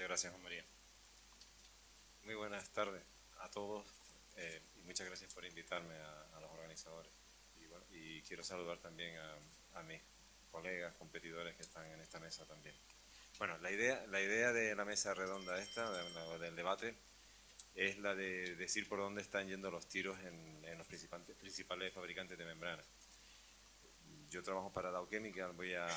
Muchas gracias, Juan María. Muy buenas tardes a todos y muchas gracias por invitarme a los organizadores. Y, bueno, y quiero saludar también a mis colegas, competidores que están en esta mesa también. Bueno, la idea de la mesa redonda esta, del debate, es la de decir por dónde están yendo los tiros en los principales fabricantes de membranas. Yo trabajo para Dow Chemical, voy a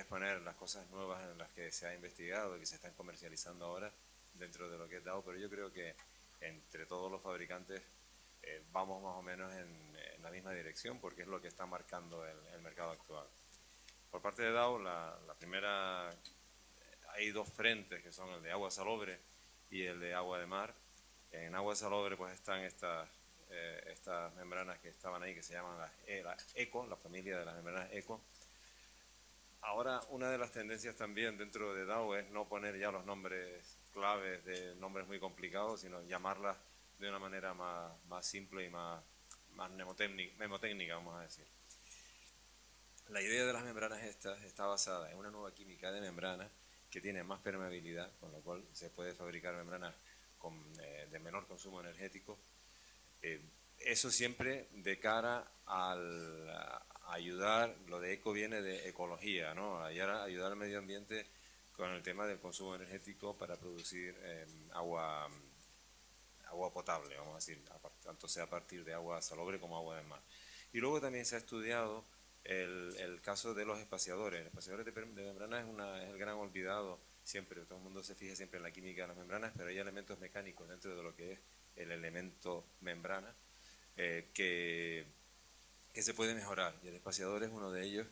exponer las cosas nuevas en las que se ha investigado y que se están comercializando ahora dentro de lo que es Dow, pero yo creo que entre todos los fabricantes vamos más o menos en la misma dirección porque es lo que está marcando el mercado actual. Por parte de Dow, la primera, hay dos frentes que son el de agua salobre y el de agua de mar. En agua salobre pues están estas membranas que estaban ahí, que se llaman las ECO, la familia de las membranas ECO. Ahora, una de las tendencias también dentro de Dow es no poner ya los nombres claves de nombres muy complicados, sino llamarlas de una manera más simple y más mnemotécnica, vamos a decir. La idea de las membranas estas está basada en una nueva química de membrana que tiene más permeabilidad, con lo cual se puede fabricar membranas de menor consumo energético. Eso siempre de cara a ayudar, lo de eco viene de ecología, ¿no? Ayudar al medio ambiente con el tema del consumo energético para producir agua potable, vamos a decir, tanto sea a partir de agua salobre como agua de mar. Y luego también se ha estudiado el caso de los espaciadores. Los espaciadores de membranas es el gran olvidado siempre. Todo el mundo se fija siempre en la química de las membranas, pero hay elementos mecánicos dentro de lo que es el elemento membrana que se puede mejorar. Y el espaciador es uno de ellos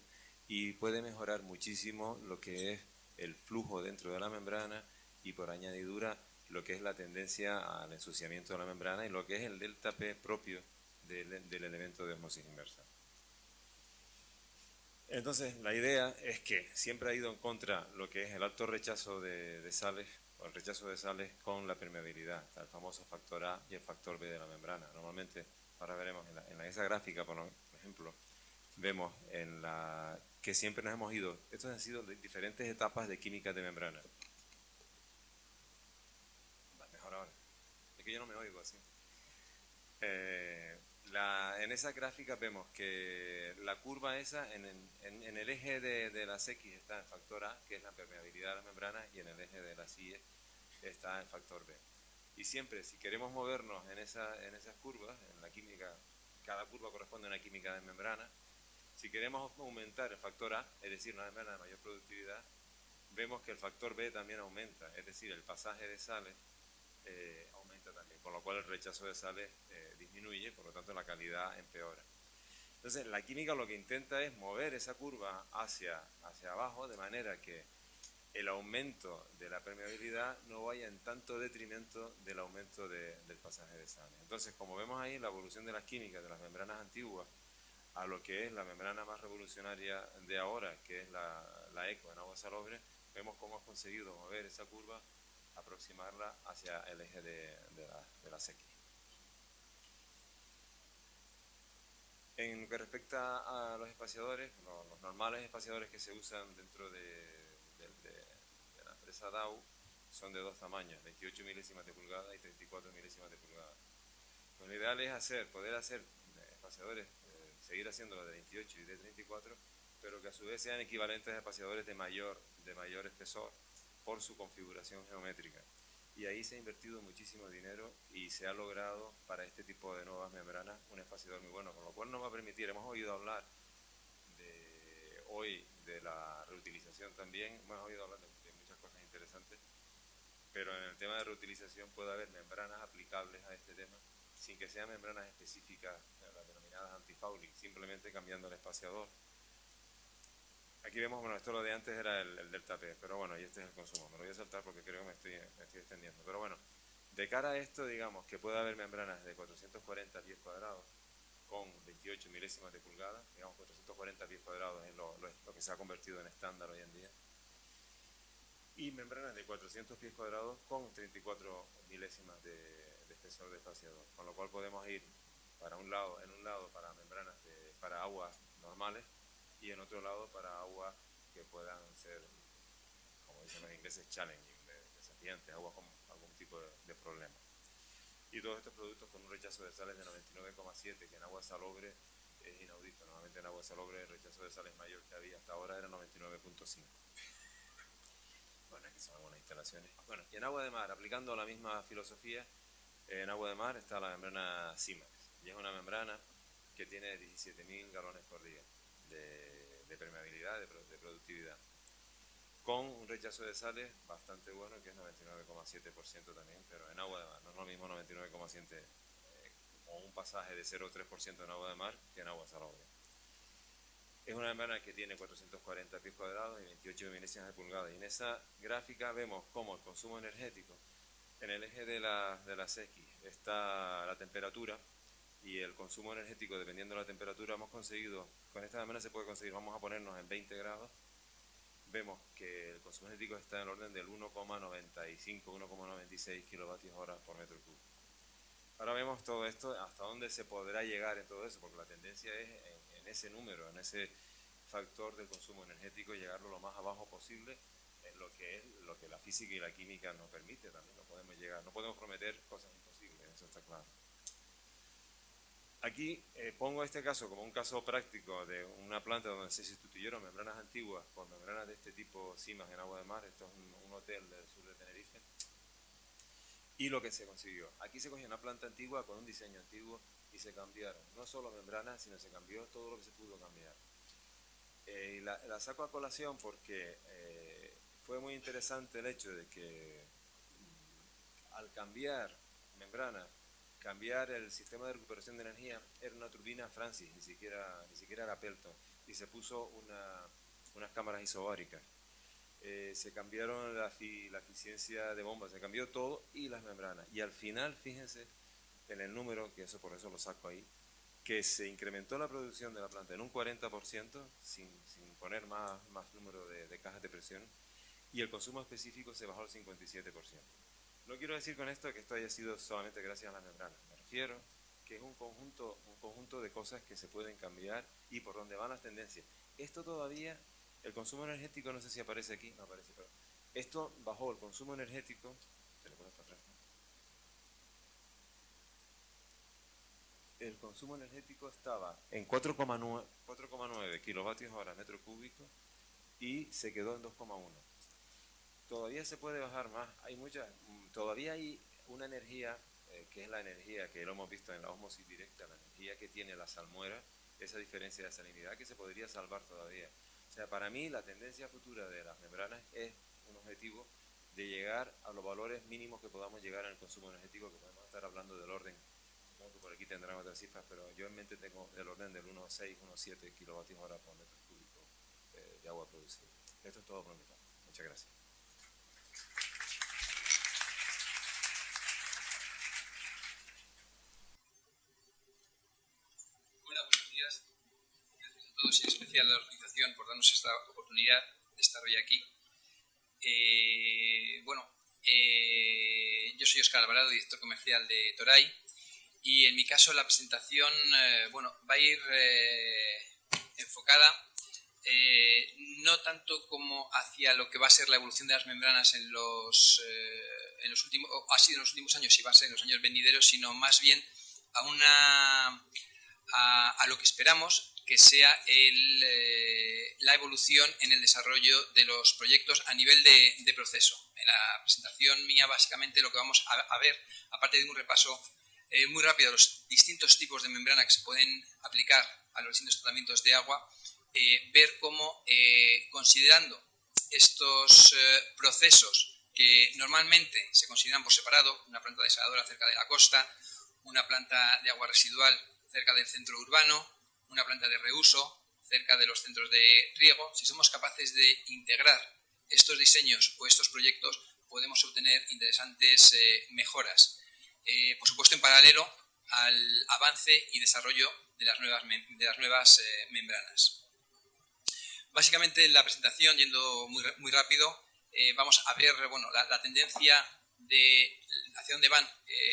y puede mejorar muchísimo lo que es el flujo dentro de la membrana y por añadidura lo que es la tendencia al ensuciamiento de la membrana y lo que es el delta P propio del elemento de osmosis inversa. Entonces, la idea es que siempre ha ido en contra lo que es el alto rechazo de sales, o el rechazo de sales con la permeabilidad, el famoso factor A y el factor B de la membrana. Normalmente, ahora veremos en esa gráfica, por ejemplo, vemos que siempre nos hemos ido, estas han sido diferentes etapas de química de membrana. Mejor ahora, es que yo no me oigo así. En esa gráfica vemos que la curva esa, en el eje de las X está el factor A, que es la permeabilidad de las membranas, y en el eje de las Y está el factor B. Y siempre, si queremos movernos en esas curvas, en la química, cada curva corresponde a una química de membrana, si queremos aumentar el factor A, es decir, una membrana de mayor productividad, vemos que el factor B también aumenta, es decir, el pasaje de sales aumenta también, con lo cual el rechazo de sales disminuye, por lo tanto la calidad empeora. Entonces la química lo que intenta es mover esa curva hacia abajo, de manera que el aumento de la permeabilidad no vaya en tanto detrimento del aumento del pasaje de sales. Entonces, como vemos ahí, la evolución de las químicas de las membranas antiguas a lo que es la membrana más revolucionaria de ahora, que es la ECO en agua salobre, vemos cómo has conseguido mover esa curva, aproximarla hacia el eje de las X. En lo que respecta a los espaciadores, los normales espaciadores que se usan dentro de la empresa Dow son de dos tamaños, 28 milésimas de pulgada y 34 milésimas de pulgada. Lo ideal es poder hacer espaciadores, seguir haciéndolo de 28 y de 34, pero que a su vez sean equivalentes a espaciadores de mayor espesor por su configuración geométrica. Y ahí se ha invertido muchísimo dinero y se ha logrado para este tipo de nuevas membranas un espaciador muy bueno, con lo cual nos va a permitir, hemos oído hablar hoy de la reutilización también, hemos oído hablar de muchas cosas interesantes, pero en el tema de reutilización puede haber membranas aplicables a este tema sin que sean membranas específicas, las denominadas antifouling, simplemente cambiando el espaciador. Aquí vemos, bueno, esto lo de antes era el delta P, pero bueno, y este es el consumo. Me lo voy a saltar porque creo que me estoy extendiendo. Pero bueno, de cara a esto, digamos que puede haber membranas de 440 pies cuadrados con 28 milésimas de pulgada. Digamos, 440 pies cuadrados es lo que se ha convertido en estándar hoy en día. Y membranas de 400 pies cuadrados con 34 milésimas de espesor de espaciador. Con lo cual podemos ir en un lado para membranas para aguas normales, y en otro lado para aguas que puedan ser, como dicen los ingleses, challenging, recipientes, agua con algún tipo de problema. Y todos estos productos con un rechazo de sales de 99,7, que en agua salobre es inaudito. Normalmente en agua salobre el rechazo de sales mayor que había hasta ahora era 99,5. Bueno, aquí son algunas instalaciones. Bueno, y en agua de mar, aplicando la misma filosofía, en agua de mar está la membrana Simax. Y es una membrana que tiene 17.000 galones por día de permeabilidad, de productividad, con un rechazo de sales bastante bueno, que es 99,7% también, pero en agua de mar. No es lo mismo 99,7% o un pasaje de 0,3% en agua de mar que en agua salobre. Es una membrana que tiene 440 pies cuadrados y 28 milésimas de pulgada. Y en esa gráfica vemos cómo el consumo energético, en el eje de las X está la temperatura, y el consumo energético, dependiendo de la temperatura, hemos conseguido, con esta membrana se puede conseguir, vamos a ponernos en 20 grados, vemos que el consumo energético está en el orden del 1,95, 1,96 kilovatios hora por metro cúbico. Ahora vemos todo esto, hasta dónde se podrá llegar en todo eso, porque la tendencia es en ese número, en ese factor del consumo energético, llegarlo lo más abajo posible, en lo que la física y la química nos permite también. No podemos llegar, no podemos prometer cosas imposibles, eso está claro. Aquí pongo este caso como un caso práctico de una planta donde se sustituyeron membranas antiguas por membranas de este tipo Simax en agua de mar. Esto es un hotel del sur de Tenerife. Y lo que se consiguió. Aquí se cogió una planta antigua con un diseño antiguo y se cambiaron no solo membranas, sino se cambió todo lo que se pudo cambiar. Y la saco a colación porque fue muy interesante el hecho de que al cambiar membranas, cambiar el sistema de recuperación de energía, era una turbina Francis, ni siquiera era Pelton, y se puso unas cámaras isobáricas. Se cambiaron la eficiencia de bombas, se cambió todo y las membranas. Y al final, fíjense en el número, que eso por eso lo saco ahí, que se incrementó la producción de la planta en un 40%, sin poner más número de cajas de presión, y el consumo específico se bajó al 57%. No quiero decir con esto que esto haya sido solamente gracias a las membranas, me refiero que es un conjunto de cosas que se pueden cambiar y por donde van las tendencias. Esto todavía, el consumo energético, no sé si aparece aquí, no aparece, pero esto bajó el consumo energético, ¿se le pone para atrás? El consumo energético estaba en 4,9 kilovatios hora metro cúbico y se quedó en 2,1. Todavía se puede bajar más, todavía hay una energía que es la energía que lo hemos visto en la ósmosis directa, la energía que tiene la salmuera, esa diferencia de salinidad que se podría salvar todavía. O sea, para mí la tendencia futura de las membranas es un objetivo de llegar a los valores mínimos que podamos llegar en el consumo energético, que podemos estar hablando del orden, supongo que por aquí tendrán otras cifras, pero yo en mente tengo el orden del 1,6, 1,7 kilovatios hora por metro cúbico de agua producida. Esto es todo por mi parte. Muchas gracias. Buenos días. Gracias a todos y en especial a la organización por darnos esta oportunidad de estar hoy aquí. Yo soy Óscar Alvarado, director comercial de Toray, y en mi caso la presentación va a ir enfocada no tanto como hacia lo que va a ser la evolución de las membranas en los últimos, o ha sido en los últimos años y va a ser en los años venideros, sino más bien a lo que esperamos que sea la evolución en el desarrollo de los proyectos a nivel de proceso. En la presentación mía, básicamente, lo que vamos a ver, aparte de un repaso muy rápido de los distintos tipos de membrana que se pueden aplicar a los distintos tratamientos de agua, ver cómo, considerando estos procesos que normalmente se consideran por separado, una planta desaladora cerca de la costa, una planta de agua residual cerca del centro urbano, una planta de reuso cerca de los centros de riego, si somos capaces de integrar estos diseños o estos proyectos, podemos obtener interesantes mejoras. Por supuesto, en paralelo al avance y desarrollo de las nuevas membranas. Básicamente, en la presentación, yendo muy rápido, vamos a ver la tendencia de hacia dónde van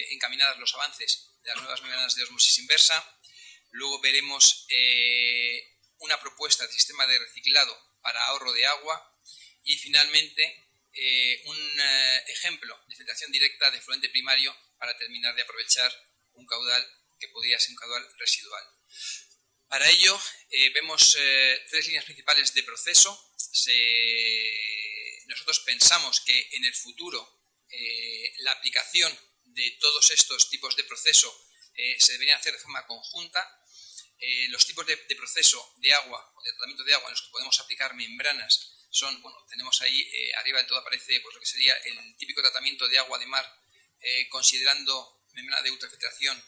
encaminadas los avances de las nuevas membranas de ósmosis inversa. Luego veremos una propuesta de sistema de reciclado para ahorro de agua y finalmente un ejemplo de filtración directa de efluente primario para terminar de aprovechar un caudal que podría ser un caudal residual. Para ello vemos tres líneas principales de proceso. Nosotros pensamos que en el futuro la aplicación de todos estos tipos de proceso se deberían hacer de forma conjunta. Los tipos de proceso de agua o de tratamiento de agua en los que podemos aplicar membranas son, bueno, tenemos ahí arriba del todo aparece pues, lo que sería el típico tratamiento de agua de mar, considerando membrana de ultrafiltración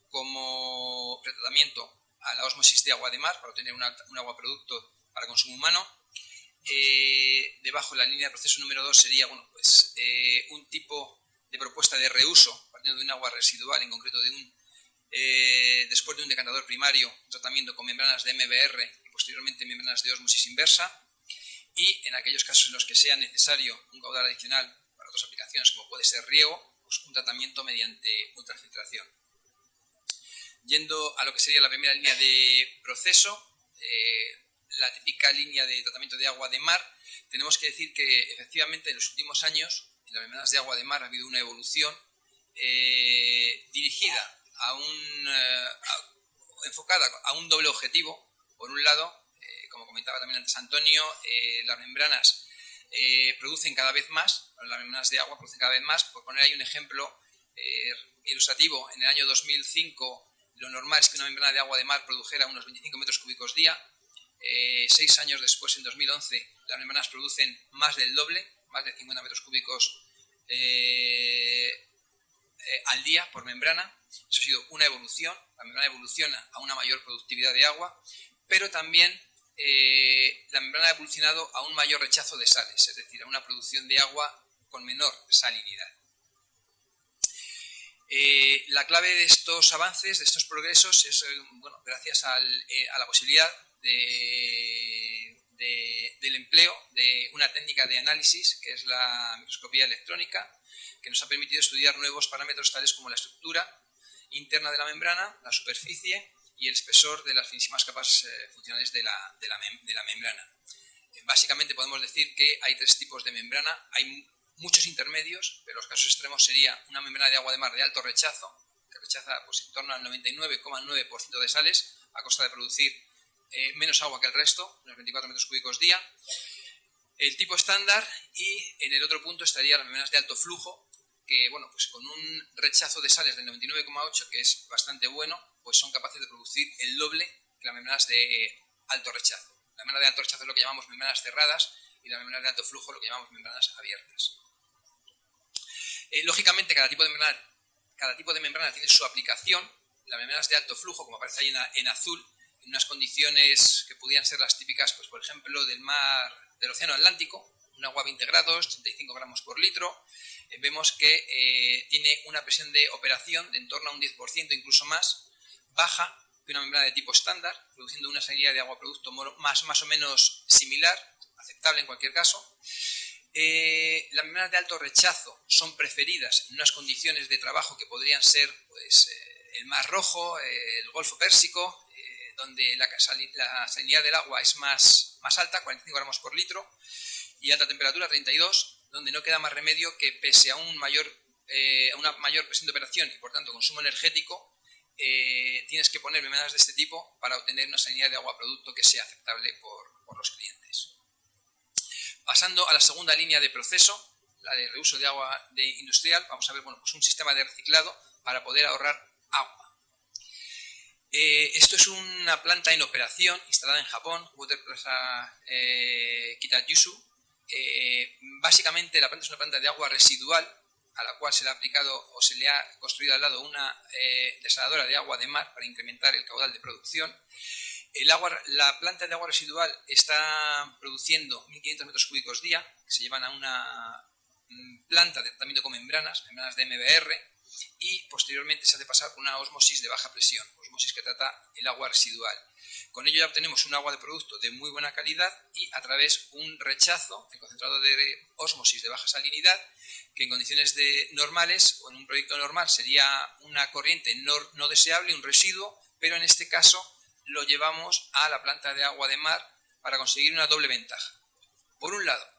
como pretratamiento a la ósmosis de agua de mar para obtener un agua producto para consumo humano. Debajo, la línea de proceso número 2 sería bueno, pues, un tipo de propuesta de reuso partiendo de un agua residual, en concreto después de un decantador primario, un tratamiento con membranas de MBR y posteriormente membranas de ósmosis inversa. Y en aquellos casos en los que sea necesario un caudal adicional para otras aplicaciones, como puede ser riego, pues un tratamiento mediante ultrafiltración. Yendo a lo que sería la primera línea de proceso, la típica línea de tratamiento de agua de mar, tenemos que decir que efectivamente en los últimos años en las membranas de agua de mar ha habido una evolución dirigida enfocada a un doble objetivo. Por un lado, como comentaba también antes Antonio, las membranas producen cada vez más, las membranas de agua producen cada vez más. Por poner ahí un ejemplo ilustrativo, en el año 2005 lo normal es que una membrana de agua de mar produjera unos 25 metros cúbicos día. 6 años después, en 2011, las membranas producen más del doble, más de 50 metros cúbicos al día por membrana. Eso ha sido una evolución. La membrana evoluciona a una mayor productividad de agua, pero también la membrana ha evolucionado a un mayor rechazo de sales, es decir, a una producción de agua con menor salinidad. La clave de estos avances, de estos progresos, es bueno, gracias a la posibilidad del empleo de una técnica de análisis, que es la microscopía electrónica, que nos ha permitido estudiar nuevos parámetros tales como la estructura interna de la membrana, la superficie y el espesor de las finísimas capas funcionales de la membrana. Básicamente podemos decir que hay tres tipos de membrana. Hay muchos intermedios, pero los casos extremos sería una membrana de agua de mar de alto rechazo, que rechaza pues, en torno al 99,9% de sales, a costa de producir menos agua que el resto, unos 24 metros cúbicos día. El tipo estándar, y en el otro punto estarían las membranas de alto flujo, que bueno, pues con un rechazo de sales del 99,8, que es bastante bueno, pues son capaces de producir el doble que las membranas de alto rechazo. La membrana de alto rechazo es lo que llamamos membranas cerradas y las membranas de alto flujo lo que llamamos membranas abiertas. Lógicamente, cada tipo de membrana tiene su aplicación. Las membranas de alto flujo, como aparece ahí en azul, en unas condiciones que podrían ser las típicas, pues por ejemplo, del océano Atlántico, un agua a 20 grados, 35 gramos por litro, vemos que tiene una presión de operación de en torno a un 10%, incluso más, baja que una membrana de tipo estándar, produciendo una salinidad de agua producto más o menos similar, aceptable en cualquier caso. Las membranas de alto rechazo son preferidas en unas condiciones de trabajo que podrían ser pues, el Mar Rojo, el Golfo Pérsico, donde la salinidad del agua es más alta, 45 gramos por litro, y alta temperatura, 32, donde no queda más remedio que pese a una mayor presión de operación y por tanto consumo energético, tienes que poner membranas de este tipo para obtener una salinidad de agua producto que sea aceptable por los clientes. Pasando a la segunda línea de proceso, la de reuso de agua industrial, vamos a ver bueno, pues un sistema de reciclado para poder ahorrar agua. Esto es una planta en operación instalada en Japón, Water Plaza Kitakyushu. Básicamente la planta es una planta de agua residual a la cual se le ha aplicado o se le ha construido al lado una desaladora de agua de mar para incrementar el caudal de producción. La planta de agua residual está produciendo 1.500 metros cúbicos día, que se llevan a una planta de tratamiento con membranas de MBR, y posteriormente se hace pasar por una ósmosis de baja presión, ósmosis que trata el agua residual. Con ello ya obtenemos un agua de producto de muy buena calidad y a través un rechazo, el concentrado de ósmosis de baja salinidad, que en condiciones normales o en un proyecto normal sería una corriente no deseable, un residuo, pero en este caso lo llevamos a la planta de agua de mar para conseguir una doble ventaja. Por un lado,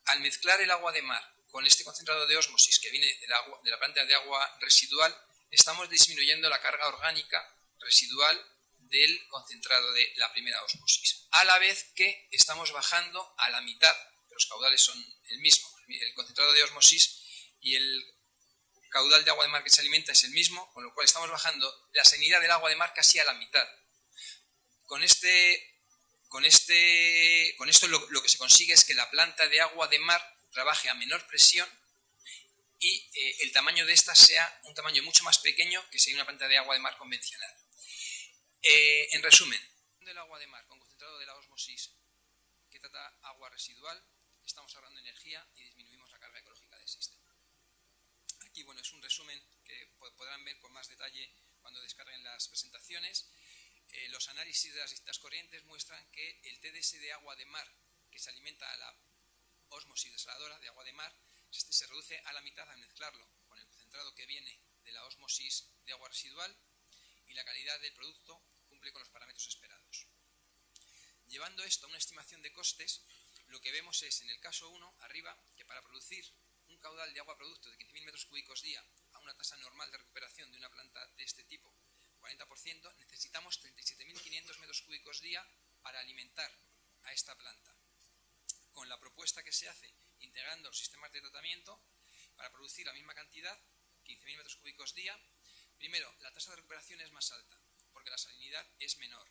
al mezclar el agua de mar con este concentrado de ósmosis que viene de la planta de agua residual, estamos disminuyendo la carga orgánica residual del concentrado de la primera ósmosis, a la vez que estamos bajando a la mitad, los caudales son el mismo, el concentrado de ósmosis y el caudal de agua de mar que se alimenta es el mismo, con lo cual estamos bajando la salinidad del agua de mar casi a la mitad. Con esto lo que se consigue es que la planta de agua de mar trabaje a menor presión y el tamaño de esta sea un tamaño mucho más pequeño que sería una planta de agua de mar convencional. En resumen, del agua de mar con concentrado de la ósmosis que trata agua residual, estamos ahorrando energía y disminuimos la carga ecológica del sistema. Aquí, bueno, es un resumen que podrán ver con más detalle cuando descarguen las presentaciones. Los análisis de las distintas corrientes muestran que el TDS de agua de mar que se alimenta a la ósmosis desaladora de agua de mar se reduce a la mitad al mezclarlo con el concentrado que viene de la ósmosis de agua residual y la calidad del producto cumple con los parámetros esperados. Llevando esto a una estimación de costes, lo que vemos es en el caso 1, arriba, que para producir un caudal de agua producto de 15.000 metros cúbicos día a una tasa normal de recuperación de una planta de este tipo, 40%, necesitamos 37.500 metros cúbicos día para alimentar a esta planta. Con la propuesta que se hace integrando los sistemas de tratamiento, para producir la misma cantidad, 15.000 metros cúbicos día, primero, la tasa de recuperación es más alta, porque la salinidad es menor,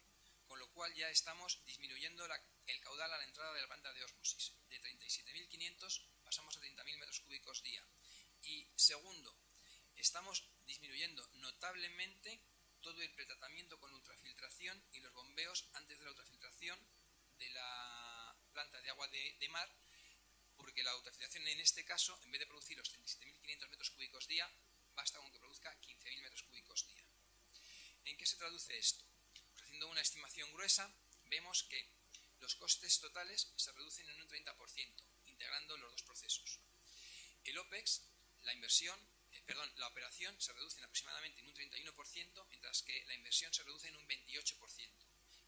con lo cual ya estamos disminuyendo el caudal a la entrada de la planta de ósmosis. De 37.500 pasamos a 30.000 metros cúbicos día. Y segundo, estamos disminuyendo notablemente todo el pretratamiento con ultrafiltración y los bombeos antes de la ultrafiltración de la planta de agua de mar, porque la ultrafiltración en este caso, en vez de producir los 37.500 metros cúbicos día, basta con que produzca 15.000 metros cúbicos día. ¿En qué se traduce esto? Pues haciendo una estimación gruesa, vemos que los costes totales se reducen en un 30%, integrando los dos procesos. El OPEX, la operación se reduce aproximadamente en un 31%, mientras que la inversión se reduce en un 28%.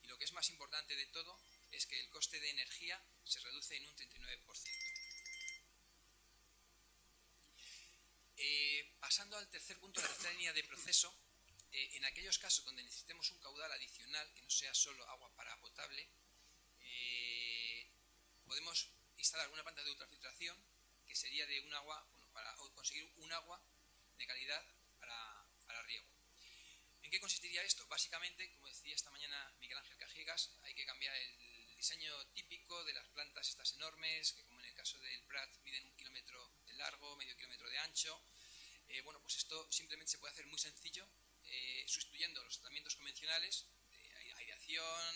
Y lo que es más importante de todo es que el coste de energía se reduce en un 39%. Pasando al tercer punto, la tercera línea de proceso, en aquellos casos donde necesitemos un caudal adicional, que no sea solo agua para potable, podemos instalar una planta de ultrafiltración que sería de un agua, para conseguir un agua de calidad para riego. ¿En qué consistiría esto? Básicamente, como decía esta mañana Miguel Ángel Cajigas, hay que cambiar el diseño típico de las plantas estas enormes, que como en el caso del Prat miden 1 kilómetro de largo, medio kilómetro de ancho. Bueno, pues esto simplemente se puede hacer muy sencillo, sustituyendo los tratamientos convencionales de aireación,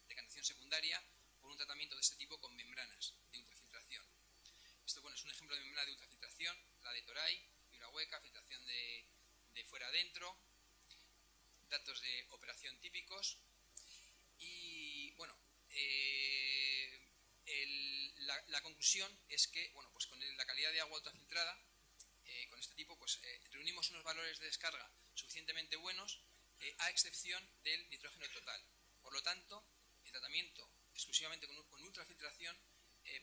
decantación secundaria, por un tratamiento de este tipo con membranas de ultrafiltración. Esto, bueno, es un ejemplo de membrana de ultrafiltración, la de Toray, fibra hueca, filtración de fuera adentro, datos de operación típicos y, bueno, la conclusión es que, bueno, pues con la calidad de agua ultrafiltrada, con este tipo, pues reunimos unos valores de descarga suficientemente buenos, a excepción del nitrógeno total. Por lo tanto, el tratamiento exclusivamente con ultrafiltración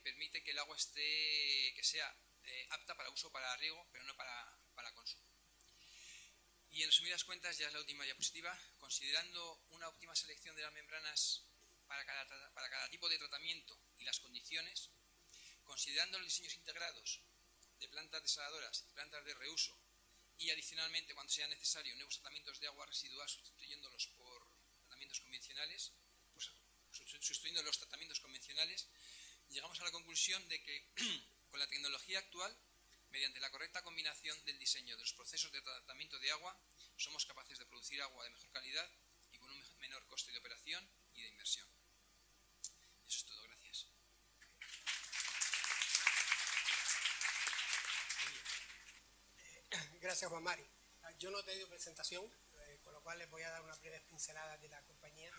permite que el agua sea apta para uso para riego, pero no para consumo. Y en resumidas cuentas, ya es la última diapositiva, considerando una óptima selección de las membranas para cada tipo de tratamiento y las condiciones, considerando los diseños integrados de plantas desaladoras y plantas de reuso, y adicionalmente, cuando sea necesario, nuevos tratamientos de agua residual sustituyéndolos por tratamientos convencionales, pues sustituyendo los tratamientos convencionales, llegamos a la conclusión de que con la tecnología actual, mediante la correcta combinación del diseño de los procesos de tratamiento de agua, somos capaces de producir agua de mejor calidad y con un menor coste de operación y de inversión. Eso es todo, gracias. Gracias, Juan Mari. Yo no he tenido presentación, con lo cual les voy a dar unas breves pinceladas de la compañía.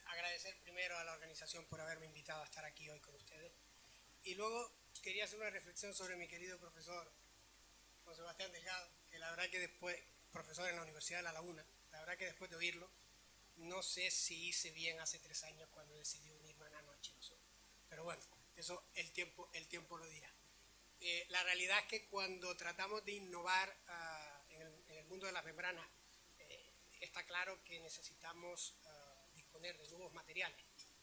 Agradecer primero a la organización por haberme invitado a estar aquí hoy con ustedes. Y luego quería hacer una reflexión sobre mi querido profesor Juan Sebastián Delgado, que la verdad que después, profesor en la Universidad de La Laguna, la verdad que después de oírlo, no sé si hice bien hace 3 años cuando decidí unirme a Nano H2O. Pero bueno, Eso el tiempo lo dirá. La realidad es que cuando tratamos de innovar en el mundo de las membranas, está claro que necesitamos disponer de nuevos materiales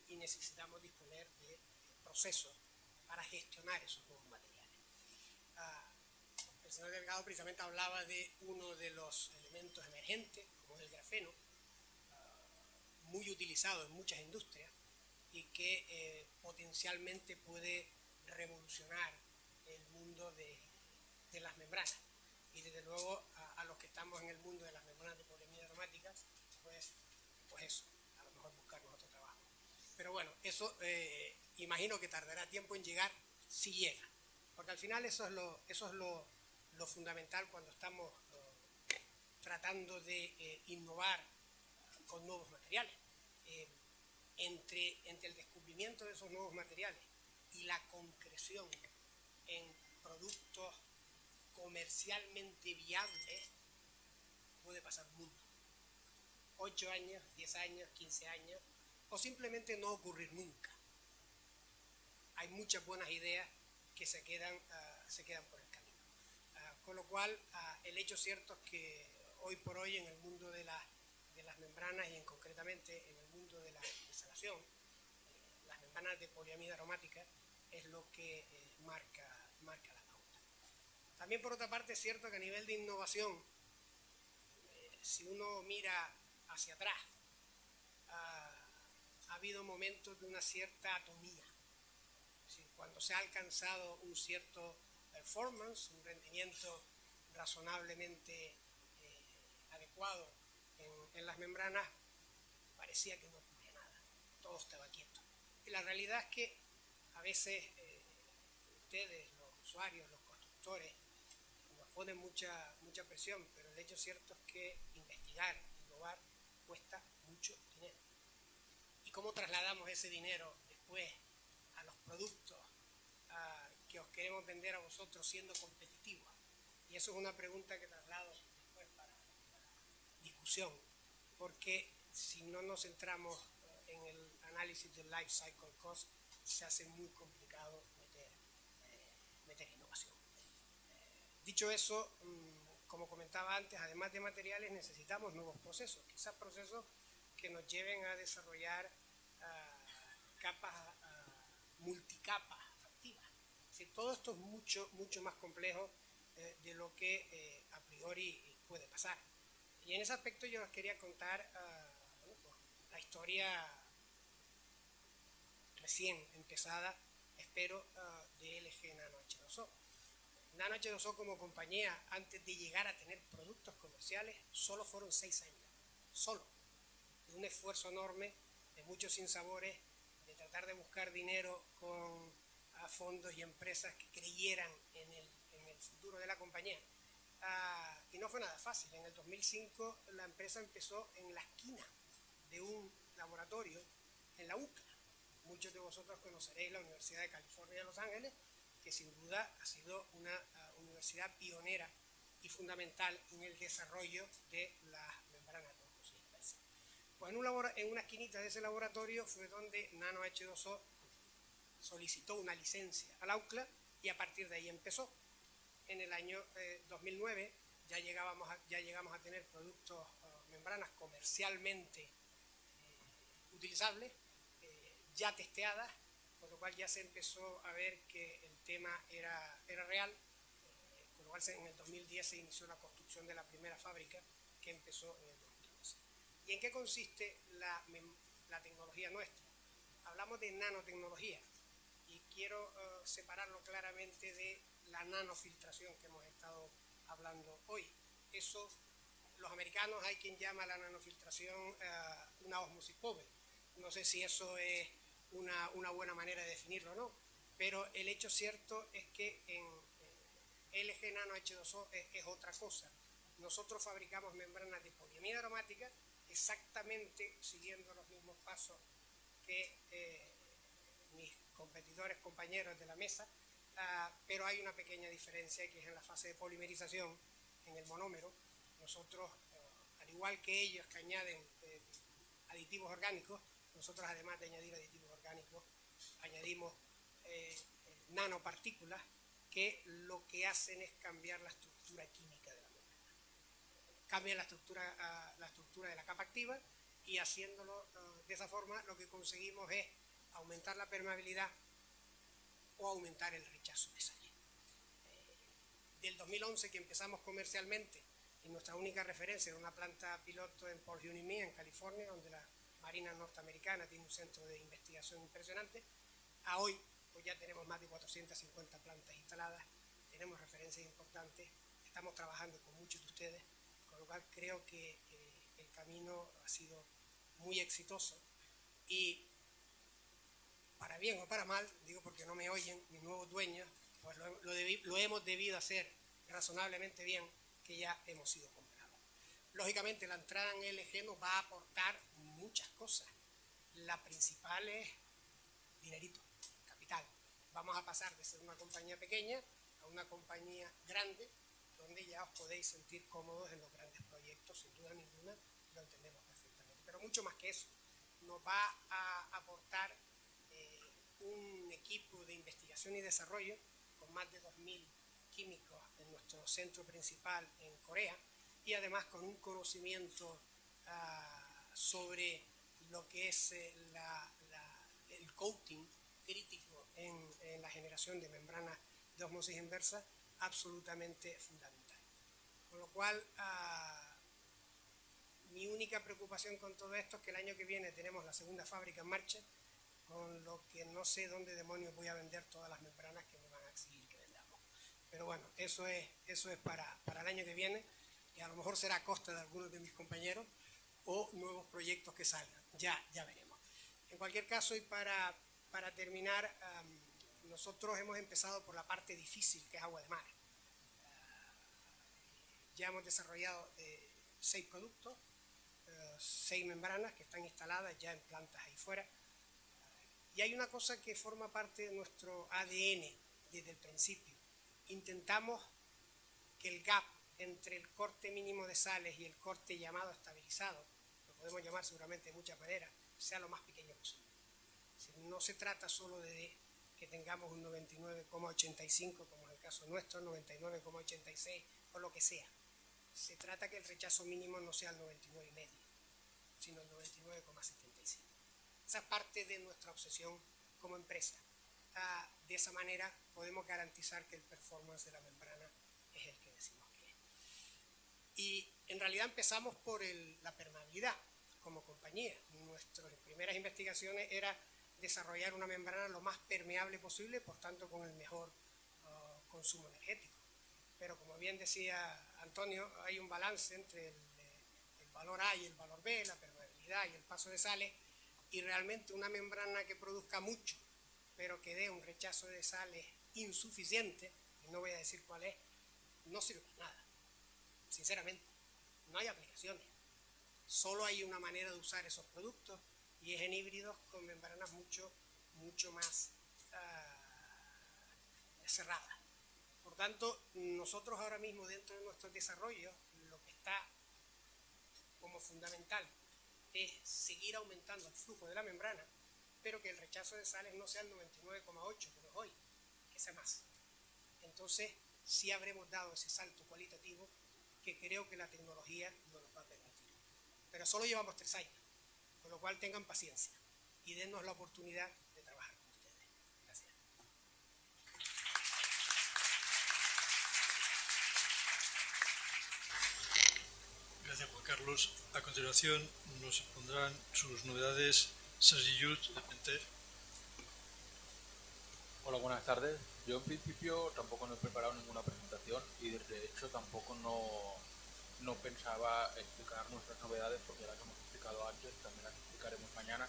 y necesitamos disponer de procesos para gestionar esos nuevos materiales. El señor Delgado precisamente hablaba de uno de los elementos emergentes, como es el grafeno, muy utilizado en muchas industrias y que potencialmente puede revolucionar el mundo de las membranas. Y desde luego a los que estamos en el mundo de las membranas de poliamida aromática, pues eso, a lo mejor buscarnos otro trabajo. Pero bueno, eso imagino que tardará tiempo en llegar, si llega. Porque al final eso es lo fundamental cuando estamos tratando de innovar con nuevos materiales. Entre el descubrimiento de esos nuevos materiales y la concreción en productos comercialmente viables puede pasar un mundo. 8 años, 10 años, 15 años, o simplemente no ocurrir nunca. Hay muchas buenas ideas que se quedan por el camino. Con lo cual, el hecho cierto es que hoy por hoy en el mundo de las membranas y concretamente en el mundo de la desalación, las membranas de poliamida aromática es lo que marca la pauta. También por otra parte es cierto que a nivel de innovación, si uno mira hacia atrás, ha habido momentos de una cierta atonía. Es decir, cuando se ha alcanzado un cierto performance, un rendimiento razonablemente adecuado en las membranas, parecía que no ocurría nada, todo estaba quieto. Y la realidad es que a veces ustedes, los usuarios, los constructores, nos ponen mucha presión, pero el hecho cierto es que investigar, innovar, cuesta mucho dinero. ¿Y cómo trasladamos ese dinero después a los productos que os queremos vender a vosotros siendo competitivos? Y eso es una pregunta que traslado después para discusión, porque si no nos centramos en el análisis del life cycle cost, se hace muy complicado meter innovación. Dicho eso, como comentaba antes, además de materiales necesitamos nuevos procesos, quizás procesos que nos lleven a desarrollar capas, multicapas activas. Es decir, todo esto es mucho más complejo de lo que a priori puede pasar. Y en ese aspecto yo les quería contar la historia recién empezada, espero, de LG Nano H2O. Nano H2O como compañía, antes de llegar a tener productos comerciales, solo fueron 6 años, solo, de un esfuerzo enorme, de muchos sinsabores, de tratar de buscar dinero con fondos y empresas que creyeran en el futuro de la compañía. Y no fue nada fácil. En el 2005 la empresa empezó en la esquina de un laboratorio en la UCLA. Muchos de vosotros conoceréis la Universidad de California de Los Ángeles, que sin duda ha sido una universidad pionera y fundamental en el desarrollo de las membranas de osmosis inversa. Pues en una esquinita de ese laboratorio fue donde Nano H2O solicitó una licencia a la UCLA y a partir de ahí empezó. En el año 2009 ya llegamos a tener productos, membranas comercialmente utilizables, ya testeadas, con lo cual ya se empezó a ver que el tema era real, con lo cual en el 2010 se inició la construcción de la primera fábrica que empezó en el 2011. ¿Y en qué consiste la tecnología nuestra? Hablamos de nanotecnología y quiero separarlo claramente de la nanofiltración que hemos estado hablando hoy. Eso, los americanos hay quien llama la nanofiltración una osmosis pobre. No sé si eso es una buena manera de definirlo o no, pero el hecho cierto es que en LG Nano H2O es otra cosa. Nosotros fabricamos membranas de poliamida aromática exactamente siguiendo los mismos pasos que mis competidores, compañeros de la mesa, pero hay una pequeña diferencia que es en la fase de polimerización, en el monómero. Nosotros, al igual que ellos que añaden aditivos orgánicos, nosotros además de añadir aditivos orgánicos, añadimos nanopartículas que lo que hacen es cambiar la estructura química de la membrana. Cambian la estructura de la capa activa y haciéndolo de esa forma lo que conseguimos es aumentar la permeabilidad o aumentar el rechazo de sales. Del 2011 que empezamos comercialmente y nuestra única referencia era una planta piloto en Port Hueneme, en California, donde la Marina norteamericana tiene un centro de investigación impresionante, a hoy pues ya tenemos más de 450 plantas instaladas, tenemos referencias importantes, estamos trabajando con muchos de ustedes, con lo cual creo que el camino ha sido muy exitoso y para bien o para mal, digo porque no me oyen mis nuevos dueños, pues lo hemos debido hacer razonablemente bien, que ya hemos sido comprados. Lógicamente la entrada en LG nos va a aportar muchas cosas. La principal es dinerito, capital. Vamos a pasar de ser una compañía pequeña a una compañía grande, donde ya os podéis sentir cómodos en los grandes proyectos, sin duda ninguna, lo entendemos perfectamente. Pero mucho más que eso, nos va a aportar un equipo de investigación y desarrollo con más de 2.000 químicos en nuestro centro principal en Corea y además con un conocimiento sobre lo que es el coating crítico en la generación de membranas de osmosis inversa absolutamente fundamental. Con lo cual, mi única preocupación con todo esto es que el año que viene tenemos la segunda fábrica en marcha, con lo que no sé dónde demonios voy a vender todas las membranas que me van a exigir que vendamos. Pero bueno, eso es para el año que viene y a lo mejor será a costa de algunos de mis compañeros o nuevos proyectos que salgan. Ya veremos. En cualquier caso, y para terminar, nosotros hemos empezado por la parte difícil, que es agua de mar. Ya hemos desarrollado 6 productos, 6 membranas que están instaladas ya en plantas ahí fuera. Y hay una cosa que forma parte de nuestro ADN desde el principio. Intentamos que el gap entre el corte mínimo de sales y el corte llamado estabilizado, lo podemos llamar seguramente de muchas maneras, sea lo más pequeño posible. No se trata solo de que tengamos un 99,85, como es el caso nuestro, 99,86 o lo que sea. Se trata que el rechazo mínimo no sea el 99,5, sino el 99,75. Esa es parte de nuestra obsesión como empresa. De esa manera podemos garantizar que el performance de la membrana es el que decimos que es. Y en realidad empezamos por la permeabilidad como compañía. Nuestras primeras investigaciones era desarrollar una membrana lo más permeable posible, por tanto con el mejor consumo energético. Pero como bien decía Antonio, hay un balance entre el valor A y el valor B, la permeabilidad y el paso de sales, y realmente una membrana que produzca mucho, pero que dé un rechazo de sales insuficiente, y no voy a decir cuál es, no sirve para nada. Sinceramente, no hay aplicaciones. Solo hay una manera de usar esos productos y es en híbridos con membranas mucho más cerradas. Por tanto, nosotros ahora mismo dentro de nuestros desarrollos, lo que está como fundamental es seguir aumentando el flujo de la membrana, pero que el rechazo de sales no sea el 99,8 como es hoy, que sea más. Entonces, sí habremos dado ese salto cualitativo que creo que la tecnología nos lo va a permitir. Pero solo llevamos 3 años, con lo cual tengan paciencia y dennos la oportunidad de trabajar con ustedes. Gracias. Gracias, Juan Carlos. A continuación nos expondrán sus novedades Sergi Lluch de Penter. Hola, buenas tardes. Yo en principio tampoco no he preparado ninguna presentación y de hecho tampoco no pensaba explicar nuestras novedades porque ya las hemos explicado antes, también las explicaremos mañana.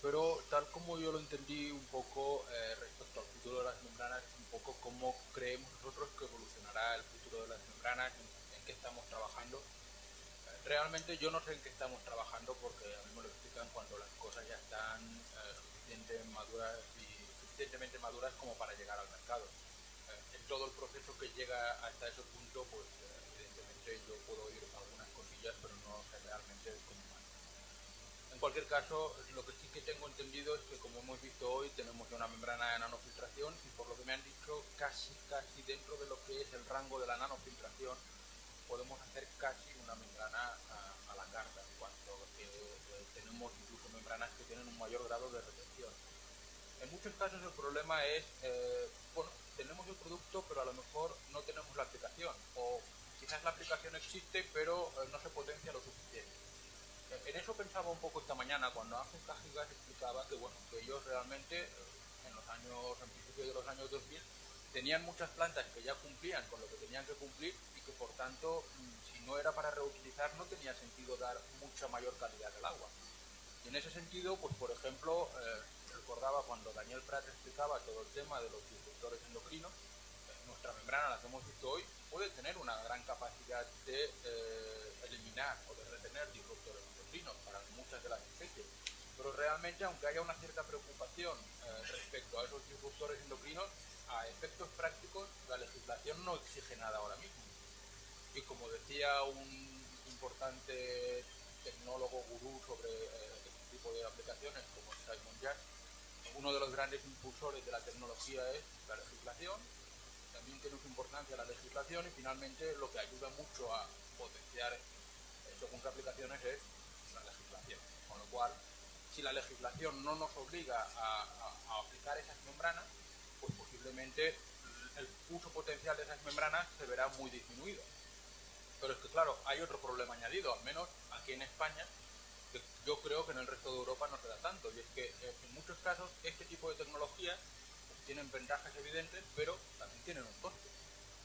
Pero tal como yo lo entendí un poco respecto al futuro de las membranas, un poco cómo creemos nosotros que evolucionará el futuro de las membranas, en qué estamos trabajando. Realmente yo no sé en qué estamos trabajando porque a mí me lo explican cuando las cosas ya están suficientemente maduras como para llegar al mercado. En todo el proceso que llega hasta ese punto, pues evidentemente yo puedo oír algunas cosillas, pero no sé realmente cómo van. En cualquier caso, lo que sí que tengo entendido es que, como hemos visto hoy, tenemos ya una membrana de nanofiltración y, por lo que me han dicho, casi dentro de lo que es el rango de la nanofiltración podemos hacer casi una membrana a la carta, en cuanto que tenemos incluso membranas que tienen un mayor grado de retención. En muchos casos el problema es, bueno, tenemos el producto pero a lo mejor no tenemos la aplicación, o quizás la aplicación existe pero no se potencia lo suficiente. En eso pensaba un poco esta mañana cuando Ángel Cajigas explicaba que, bueno, que ellos realmente en principio de los años 2000 tenían muchas plantas que ya cumplían con lo que tenían que cumplir y que por tanto, si no era para reutilizar, no tenía sentido dar mucha mayor calidad del agua. Y en ese sentido, pues por ejemplo, recordaba cuando Daniel Prat explicaba todo el tema de los disruptores endocrinos, nuestra membrana, la que hemos visto hoy, puede tener una gran capacidad de eliminar o de retener disruptores endocrinos para muchas de las especies. Pero realmente, aunque haya una cierta preocupación respecto a esos disruptores endocrinos, a efectos prácticos, la legislación no exige nada ahora mismo. Y como decía un importante tecnólogo gurú sobre este tipo de aplicaciones como Simon Jack, uno de los grandes impulsores de la tecnología es la legislación. También tiene su importancia la legislación y finalmente lo que ayuda mucho a potenciar según qué aplicaciones es la legislación. Con lo cual, si la legislación no nos obliga a aplicar esas membranas, pues posiblemente el uso potencial de esas membranas se verá muy disminuido. Pero es que claro, hay otro problema añadido, al menos aquí en España, que yo creo que en el resto de Europa no se da tanto, y es que en muchos casos este tipo de tecnologías tienen ventajas evidentes, pero también tienen un coste.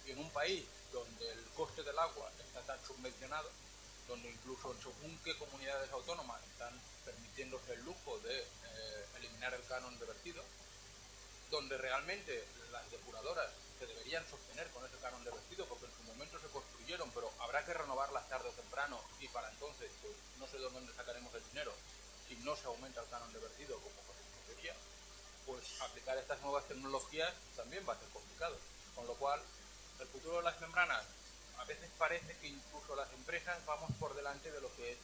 Y en un país donde el coste del agua está tan subvencionado, donde incluso en según qué comunidades autónomas están permitiéndose el lujo de eliminar el canon de vertido, donde realmente las depuradoras se deberían sostener con ese canon de vertido porque en su momento se construyeron, pero habrá que renovarlas tarde o temprano y para entonces pues no sé de dónde sacaremos el dinero si no se aumenta el canon de vertido como debería, pues aplicar estas nuevas tecnologías también va a ser complicado. Con lo cual, el futuro de las membranas, a veces parece que incluso las empresas vamos por delante de lo que es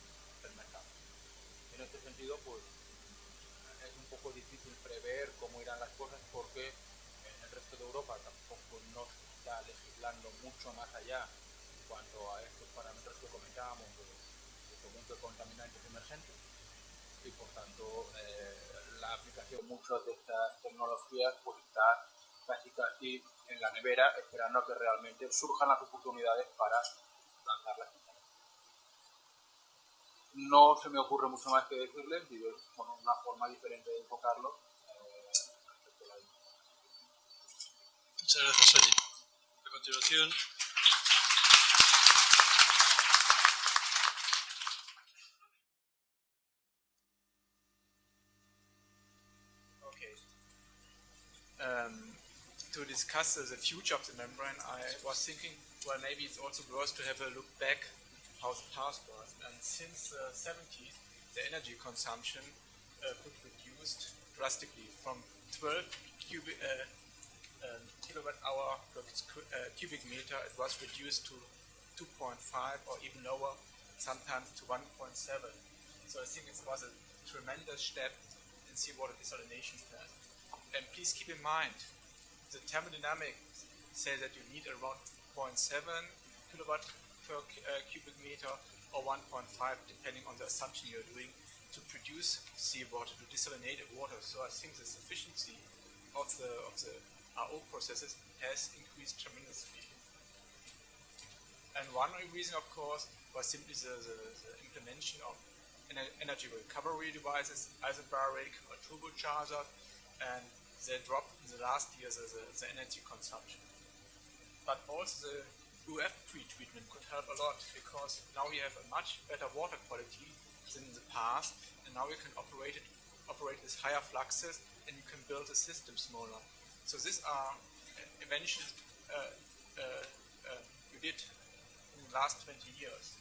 el mercado. En este sentido, pues es un poco difícil prever cómo irán las cosas porque en el resto de Europa tampoco no se está legislando mucho más allá en cuanto a estos parámetros que comentábamos de según qué contaminantes emergentes y por tanto la aplicación muchas de estas tecnologías pues está casi en la nevera esperando a que realmente surjan las oportunidades para lanzarlas. No se me ocurre mucho más que decirles y es una forma diferente de enfocarlo. Muchas gracias, Sergi. A continuación, Okay. To discuss the future of the membrane, I was thinking, well, maybe it's also worth to have a look back how the past was. And since the 70s, the energy consumption could be reduced drastically from 12 kilowatt hour per cubic meter. It was reduced to 2.5 or even lower, sometimes to 1.7. So I think it was a tremendous step in seawater desalination plant. And please keep in mind, the thermodynamics say that you need around 0.7 kilowatt per cubic meter or 1.5, depending on the assumption you're doing, to produce seawater, to desalinate water. So I think the efficiency of the RO processes has increased tremendously. And one reason, of course, was simply the implementation of energy recovery devices, isobaric or turbocharger, and they dropped in the last years the energy consumption. But also the UF pre-treatment could help a lot because now we have a much better water quality than in the past, and now we can operate with higher fluxes and you can build the system smaller. So these are inventions we did in the last 20 years.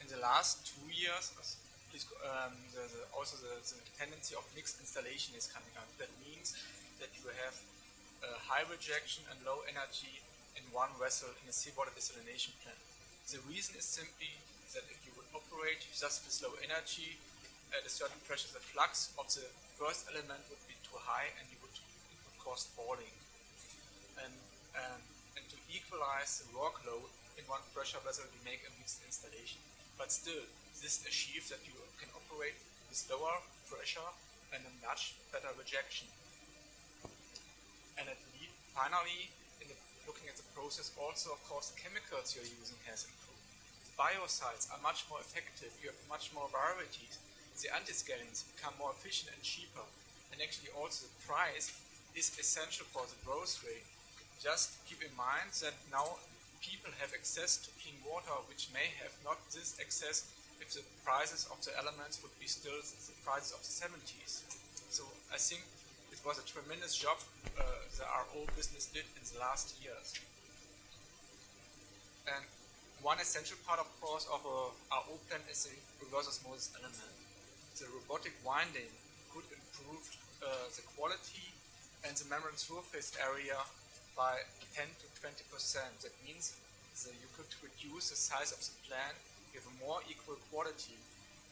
In the last 2 years, also the tendency of mixed installation is coming up. That means that you have high rejection and low energy in one vessel in a seawater desalination plant. The reason is simply that if you would operate just with low energy at a certain pressure, the flux of the first element would be too high and it would cause falling. And to equalize the workload in one pressure vessel, we make a mixed installation. But still, this achieves that you can operate with lower pressure and a much better rejection. And finally, looking at the process, also, of course, the chemicals you're using has improved. The biocides are much more effective. You have much more varieties. The antiscalings become more efficient and cheaper. And actually, also, the price is essential for the growth rate. Just keep in mind that now people have access to clean water, which may have not this access if the prices of the elements would be still the prices of the 70s. So I think it was a tremendous job the RO business did in the last years. And one essential part, of course, of a RO plant is the reverse osmosis element. The robotic winding could improve the quality and the membrane surface area by 10 to 20%. That means you could reduce the size of the plant, give a more equal quality.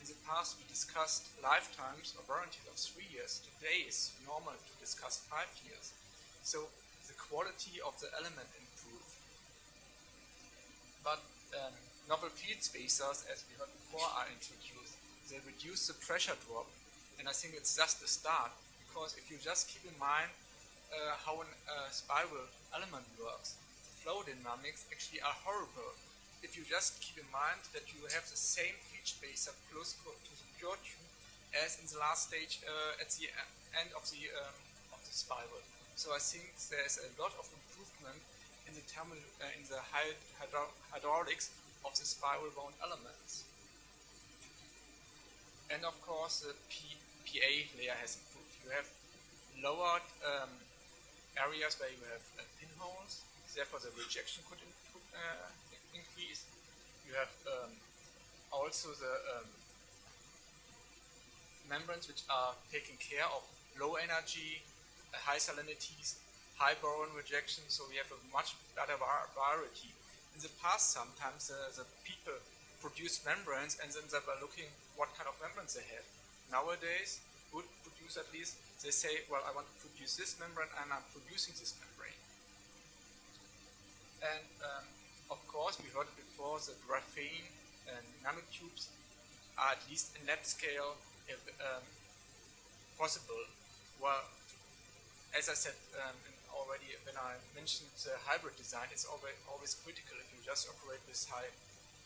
In the past, we discussed lifetimes or warranties of 3 years. Today is normal to discuss 5 years. So the quality of the element improved. But novel field spacers, as we heard before, are introduced. They reduce the pressure drop, and I think it's just a start, because if you just keep in mind how a spiral element works, the flow dynamics actually are horrible. If you just keep in mind that you have the same field spacer close to the pure tube as in the last stage at the end of the spiral. So I think there's a lot of improvement in the hydraulics of the spiral wound elements. And of course, the PA layer has improved. You have lowered areas where you have pinholes, therefore the rejection could increase. You have also the membranes which are taking care of low energy, high salinities, high boron rejection, so we have a much better variety. In the past, sometimes the people produce membranes and then they were looking what kind of membranes they have. Nowadays, good produce at least, they say, well, I want to produce this membrane and I'm producing this membrane. And of course, we heard it before, the graphene and nanotubes are at least in lab scale possible. Well, as I said already when I mentioned the hybrid design, it's always critical if you just operate with high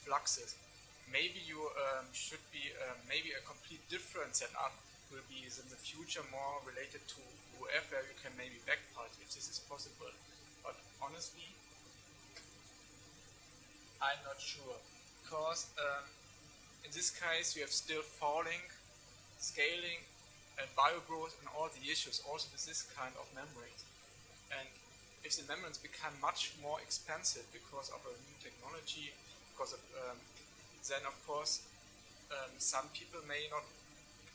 fluxes. Maybe you should be, maybe a complete different setup will be in the future more related to UF, where you can maybe backpipe if this is possible. But honestly, I'm not sure, because in this case you have still falling, scaling, and biogrowth and all the issues also with this kind of membranes. And if the membranes become much more expensive because of a new technology, because of, then of course some people may not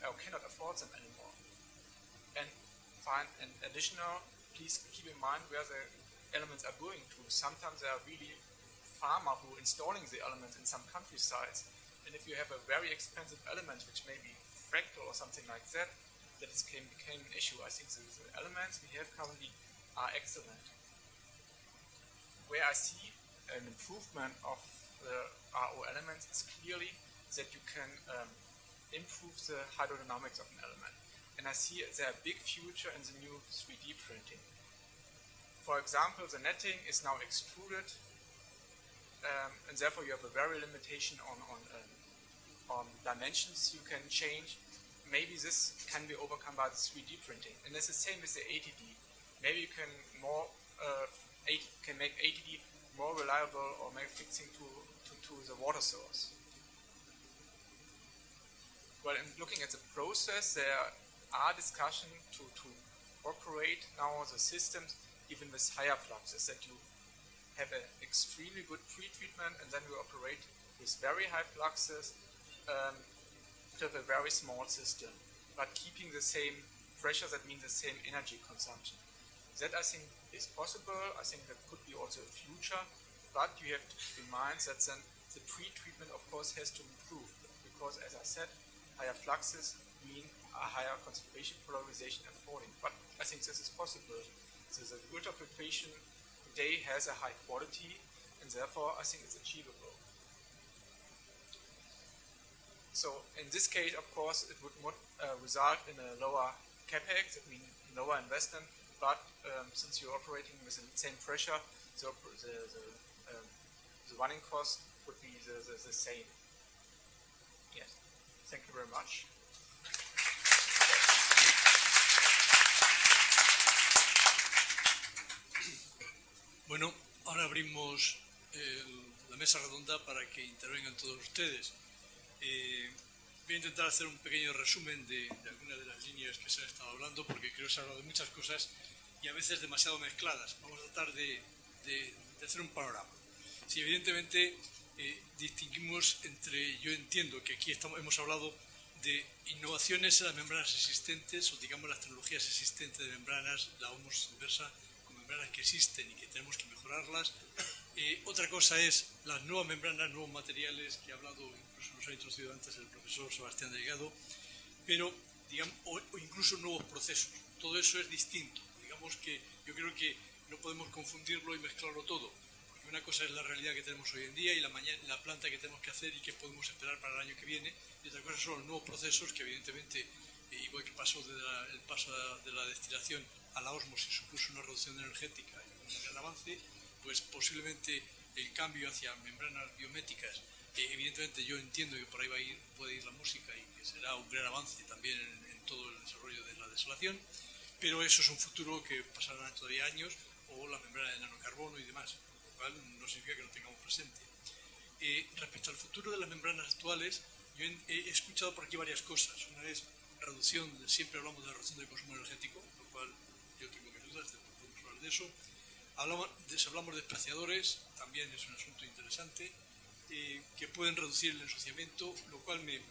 or cannot afford them anymore. And find an additional, please keep in mind where the elements are going to. Sometimes there are really farmers who are installing the elements in some countrysides, and if you have a very expensive element which may be fractal or something like that, that became an issue. I think the elements we have currently are excellent. Where I see an improvement of the RO elements is clearly that you can improve the hydrodynamics of an element. And I see there a big future in the new 3D printing. For example, the netting is now extruded, and therefore you have a very limitation on dimensions you can change. Maybe this can be overcome by the 3D printing. And it's the same with the ATD. Maybe you can make ATD more reliable or make fixing to the water source. Well, in looking at the process, there are discussions to operate now the systems even with higher fluxes, that you have an extremely good pre-treatment and then you operate with very high fluxes to have a very small system, but keeping the same pressure, that means the same energy consumption. That I think is possible. I think that could be also a future, but you have to keep in mind that then the pre-treatment, of course, has to improve because, as I said, higher fluxes mean a higher concentration, polarization, and falling. But I think this is possible. So the ultrafiltration today has a high quality, and therefore I think it's achievable. So in this case, of course, it would result in a lower capex, I mean lower investment, but since you're operating with the same pressure, the running cost would be the same. Yes, thank you very much. Bueno, ahora abrimos la mesa redonda para que intervengan todos ustedes. Voy a intentar hacer un pequeño resumen de algunas de las líneas que se han estado hablando, porque creo que se ha hablado de muchas cosas y a veces demasiado mezcladas. Vamos a tratar de hacer un panorama. Sí, evidentemente distinguimos entre, yo entiendo que aquí hemos hablado de innovaciones en las membranas existentes, o digamos las tecnologías existentes de membranas, la ósmosis inversa, con membranas que existen y que tenemos que mejorarlas. Otra cosa es las nuevas membranas, nuevos materiales que ha hablado, incluso nos ha introducido antes el profesor Sebastián Delgado, pero digamos, o incluso nuevos procesos. Todo eso es distinto. Digamos que yo creo que no podemos confundirlo y mezclarlo todo, porque una cosa es la realidad que tenemos hoy en día y la planta que tenemos que hacer y que podemos esperar para el año que viene, y otra cosa son los nuevos procesos que evidentemente, igual que pasó el paso de la destilación a la ósmosis, supuso una reducción energética y un gran avance, pues posiblemente el cambio hacia membranas biométricas, evidentemente yo entiendo que por ahí puede ir la música y que será un gran avance también en todo el desarrollo de la desalación, pero eso es un futuro que pasará todavía años, o la membrana de nanocarbono y demás, lo cual no significa que no tengamos presente. Respecto al futuro de las membranas actuales, yo he escuchado por aquí varias cosas. Una es reducción, siempre hablamos de reducción del consumo energético, lo cual yo tengo mis dudas, después podemos hablar de eso. Hablamos de espaciadores, también es un asunto interesante, que pueden reducir el ensuciamiento, lo cual me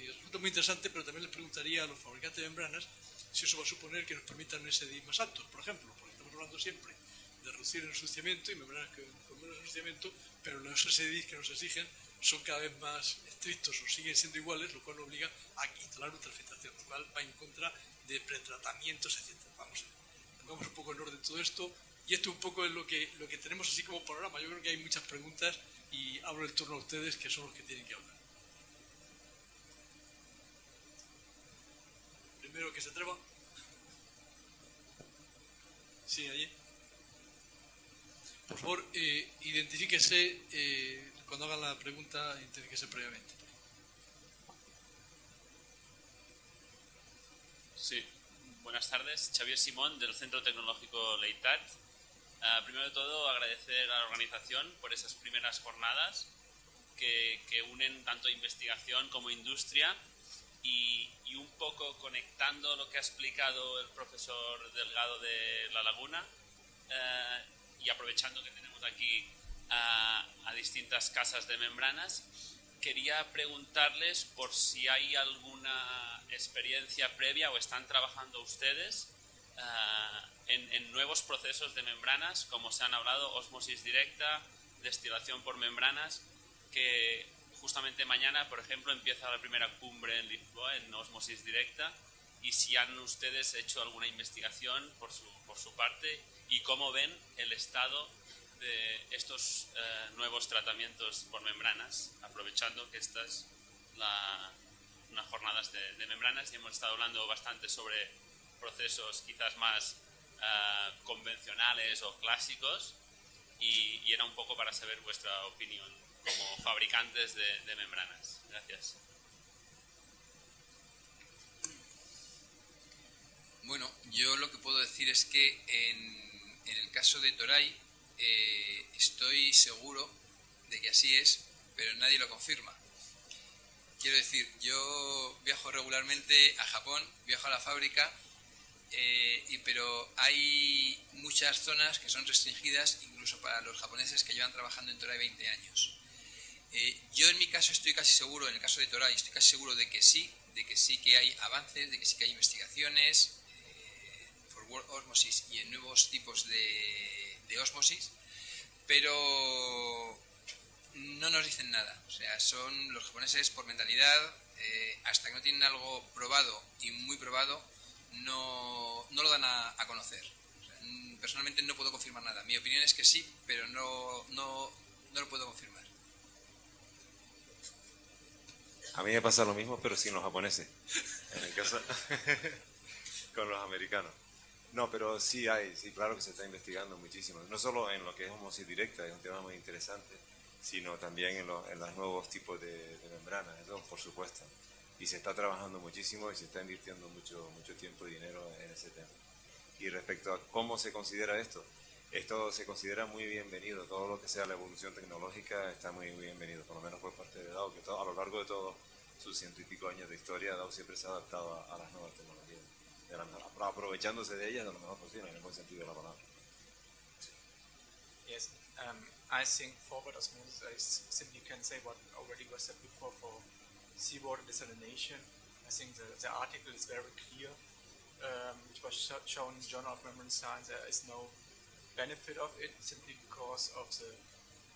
resulta muy interesante, pero también les preguntaría a los fabricantes de membranas si eso va a suponer que nos permitan SDI más altos, por ejemplo, porque estamos hablando siempre de reducir el ensuciamiento y membranas con menos ensuciamiento, pero los SDIs que nos exigen son cada vez más estrictos o siguen siendo iguales, lo cual nos obliga a instalar ultrafiltración, lo cual va en contra de pretratamientos, etc. Vamos a ver. Pongamos un poco en orden todo esto, y esto un poco es lo que tenemos así como panorama. Yo creo que hay muchas preguntas y abro el turno a ustedes, que son los que tienen que hablar. Primero que se atreva. Sí, allí. Por favor, identifíquese, cuando hagan la pregunta, identifíquese previamente. Sí, buenas tardes. Xavier Simón, del Centro Tecnológico Leitat. Primero de todo, agradecer a la organización por esas primeras jornadas que unen tanto investigación como industria, y un poco conectando lo que ha explicado el profesor Delgado de La Laguna, y aprovechando que tenemos aquí a distintas casas de membranas, quería preguntarles por si hay alguna experiencia previa o están trabajando ustedes en nuevos procesos de membranas, como se han hablado, ósmosis directa, destilación por membranas, que justamente mañana, por ejemplo, empieza la primera cumbre en Lisboa en ósmosis directa, y si han ustedes hecho alguna investigación por su parte y cómo ven el estado de estos nuevos tratamientos por membranas, aprovechando que estas unas jornadas de membranas, y hemos estado hablando bastante sobre procesos quizás más convencionales o clásicos, y era un poco para saber vuestra opinión como fabricantes de membranas. Gracias. Bueno, yo lo que puedo decir es que en el caso de Toray estoy seguro de que así es, pero nadie lo confirma. Quiero decir, yo viajo regularmente a Japón, viajo a la fábrica, pero hay muchas zonas que son restringidas incluso para los japoneses que llevan trabajando en Toray 20 años. Yo en mi caso estoy casi seguro, en el caso de Toray, estoy casi seguro de que sí que hay avances, de que sí que hay investigaciones for osmosis y en nuevos tipos de ósmosis, pero no nos dicen nada. O sea, son los japoneses por mentalidad, hasta que no tienen algo probado y muy probado, no lo dan a conocer. O sea, personalmente no puedo confirmar nada. Mi opinión es que sí, pero no lo puedo confirmar. A mí me pasa lo mismo, pero sin los japoneses. En el caso con los americanos. No, pero sí claro que se está investigando muchísimo. No solo en lo que es osmosis directa, es un tema muy interesante, sino también en los nuevos tipos de membranas, eso por supuesto. Y se está trabajando muchísimo y se está invirtiendo mucho tiempo y dinero en ese tema. Y respecto a cómo se considera esto se considera muy bienvenido. Todo lo que sea la evolución tecnológica está muy bienvenido, por lo menos por parte de Dow, que a lo largo de todos sus 100 y pico años de historia, Dow siempre se ha adaptado a las nuevas tecnologías, aprovechándose de ellas de lo mejor posible, en el buen sentido de la palabra. Yes, I think forward osmosis, I simply can say what already was said before for seawater desalination. I think the article is very clear, which was shown in Journal of Membrane Science. There is no benefit of it simply because of the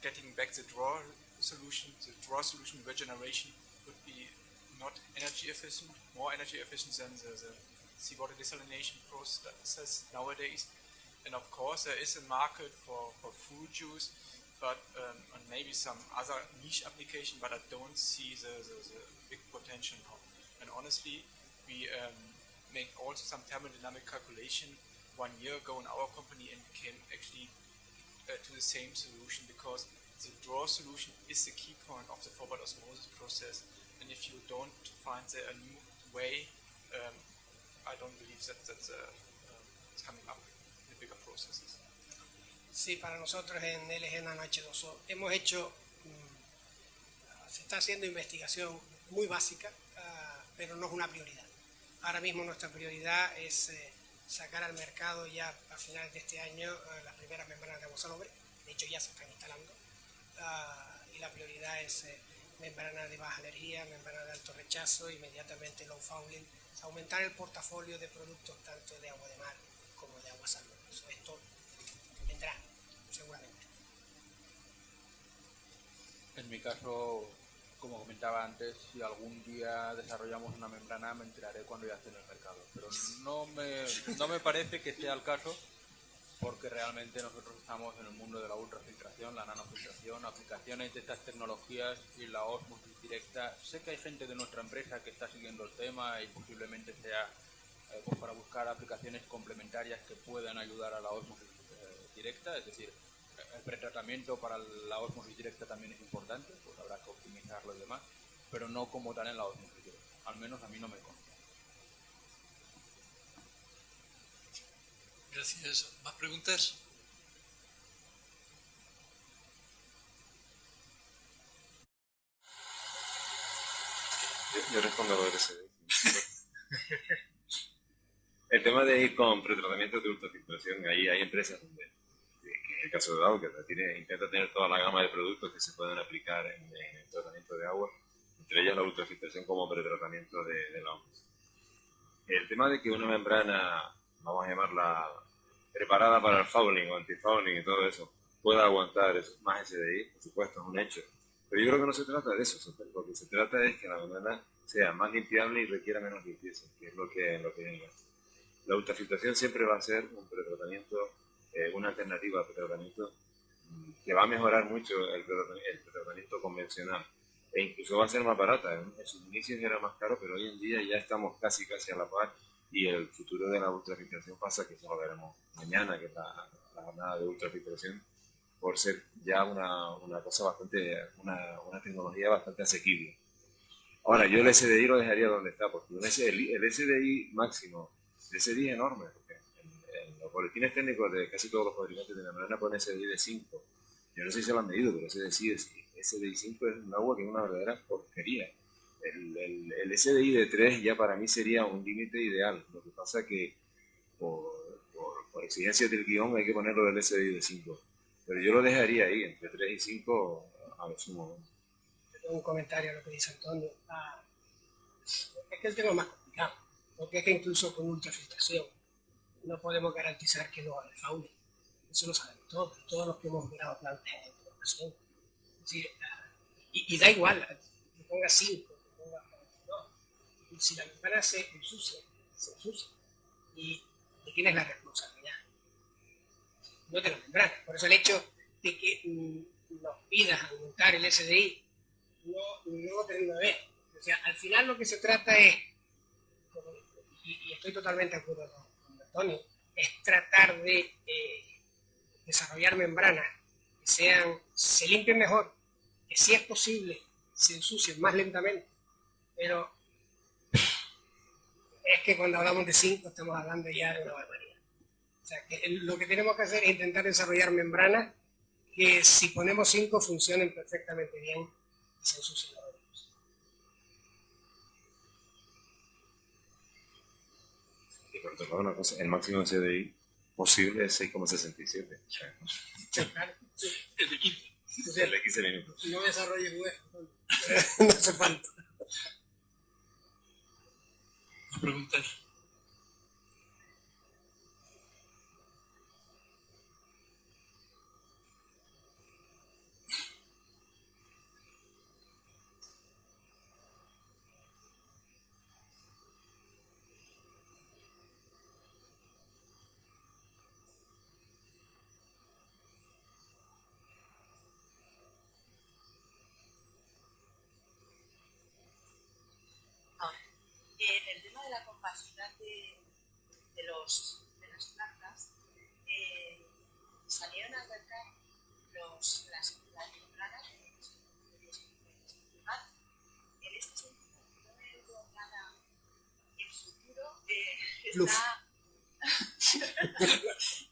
getting back the draw solution. The draw solution regeneration would be not energy efficient, more energy efficient than the seawater desalination process nowadays. And of course there is a market for fruit juice, but and maybe some other niche application, but I don't see the big potential now. And honestly, we make also some thermodynamic calculation 1 year ago in our company and came actually to the same solution, because the draw solution is the key point of the forward osmosis process. And if you don't find a new way, I don't believe that it's coming up in the bigger processes. Sí, para nosotros en LG Nano H2O hemos hecho, se está haciendo investigación muy básica, pero no es una prioridad. Ahora mismo nuestra prioridad es sacar al mercado ya a finales de este año las primeras membranas de agua salobre. De hecho ya se están instalando, y la prioridad es membrana de baja energía, membrana de alto rechazo, inmediatamente low fouling, aumentar el portafolio de productos tanto de agua de mar como de agua salobre. Esto vendrá seguramente. En mi caso, como comentaba antes, si algún día desarrollamos una membrana me enteraré cuando ya esté en el mercado, pero no me parece que sea el caso, porque realmente nosotros estamos en el mundo de la ultrafiltración, la nanofiltración, aplicaciones de estas tecnologías y la ósmosis directa. Sé que hay gente de nuestra empresa que está siguiendo el tema y posiblemente sea pues para buscar aplicaciones complementarias que puedan ayudar a la ósmosis directa, es decir, el pretratamiento para la ósmosis directa también es importante, pues habrá que optimizarlo y demás, pero no como tal en la ósmosis directa, al menos a mí no me consta. Gracias. ¿Más preguntas? Yo respondo a lo del SD. El tema de ir con pretratamiento de ultrafiltración, ahí hay empresas donde, que es el caso de Dow, que intenta tener toda la gama de productos que se pueden aplicar en el tratamiento de agua, entre ellas la ultrafiltración como pretratamiento de la ósmosis. El tema de que una membrana, vamos a llamarla preparada para el fouling o antifouling y todo eso, pueda aguantar más SDI, por supuesto, es un hecho. Pero yo creo que no se trata de eso, lo que se trata es que la membrana sea más limpiable y requiera menos limpieza, que es lo que la ultrafiltración siempre va a ser un pretratamiento, una alternativa al pretratamiento que va a mejorar mucho el pretratamiento convencional, e incluso va a ser más barata. En sus inicios era más caro, pero hoy en día ya estamos casi a la par, y el futuro de la ultrafiltración pasa, que eso lo veremos mañana, que es la jornada de ultrafiltración, por ser ya una cosa bastante, una tecnología bastante asequible. Ahora, yo el SDI lo dejaría donde está, porque el SDI máximo, el SDI es enorme, porque en los boletines técnicos de casi todos los fabricantes de membrana ponen SDI de 5. Yo no sé si se lo han medido, pero SDI 5 es un agua que es una verdadera porquería. El SDI de 3 ya para mí sería un límite ideal. Lo que pasa es que por exigencias del guión hay que ponerlo del SDI de 5. Pero yo lo dejaría ahí, entre 3 y 5 a lo sumo. Un comentario a lo que dice Antonio. Es que el tema es más complicado, porque es que incluso con ultrafiltración no podemos garantizar que no haga el fouling. Eso lo sabemos todos los que hemos mirado plantas en ocasión. Es decir, y da igual, que ponga 5, que ponga 2. Si la membrana se ensucia. ¿Y de quién es la responsabilidad? No de la membrana. Por eso el hecho de que nos pidas aumentar el SDI no termina de ver. O sea, al final lo que se trata es, y estoy totalmente de acuerdo con Antonio, es tratar de desarrollar membranas que se limpien mejor, que si es posible se ensucien más lentamente, pero es que cuando hablamos de 5 estamos hablando ya de una barbaridad. O sea, que lo que tenemos que hacer es intentar desarrollar membranas que si ponemos 5 funcionen perfectamente bien y se ensucien la barbaridad. Y por otro lado, una cosa, el máximo CDI posible es 6,67. Sí, claro, sí. El de 15 minutos. No desarrolles hueso, no hace falta. Preguntas. En el tema de la capacidad de las plantas, salieron al mercado las membranas de los en este sentido, no veo nada. El futuro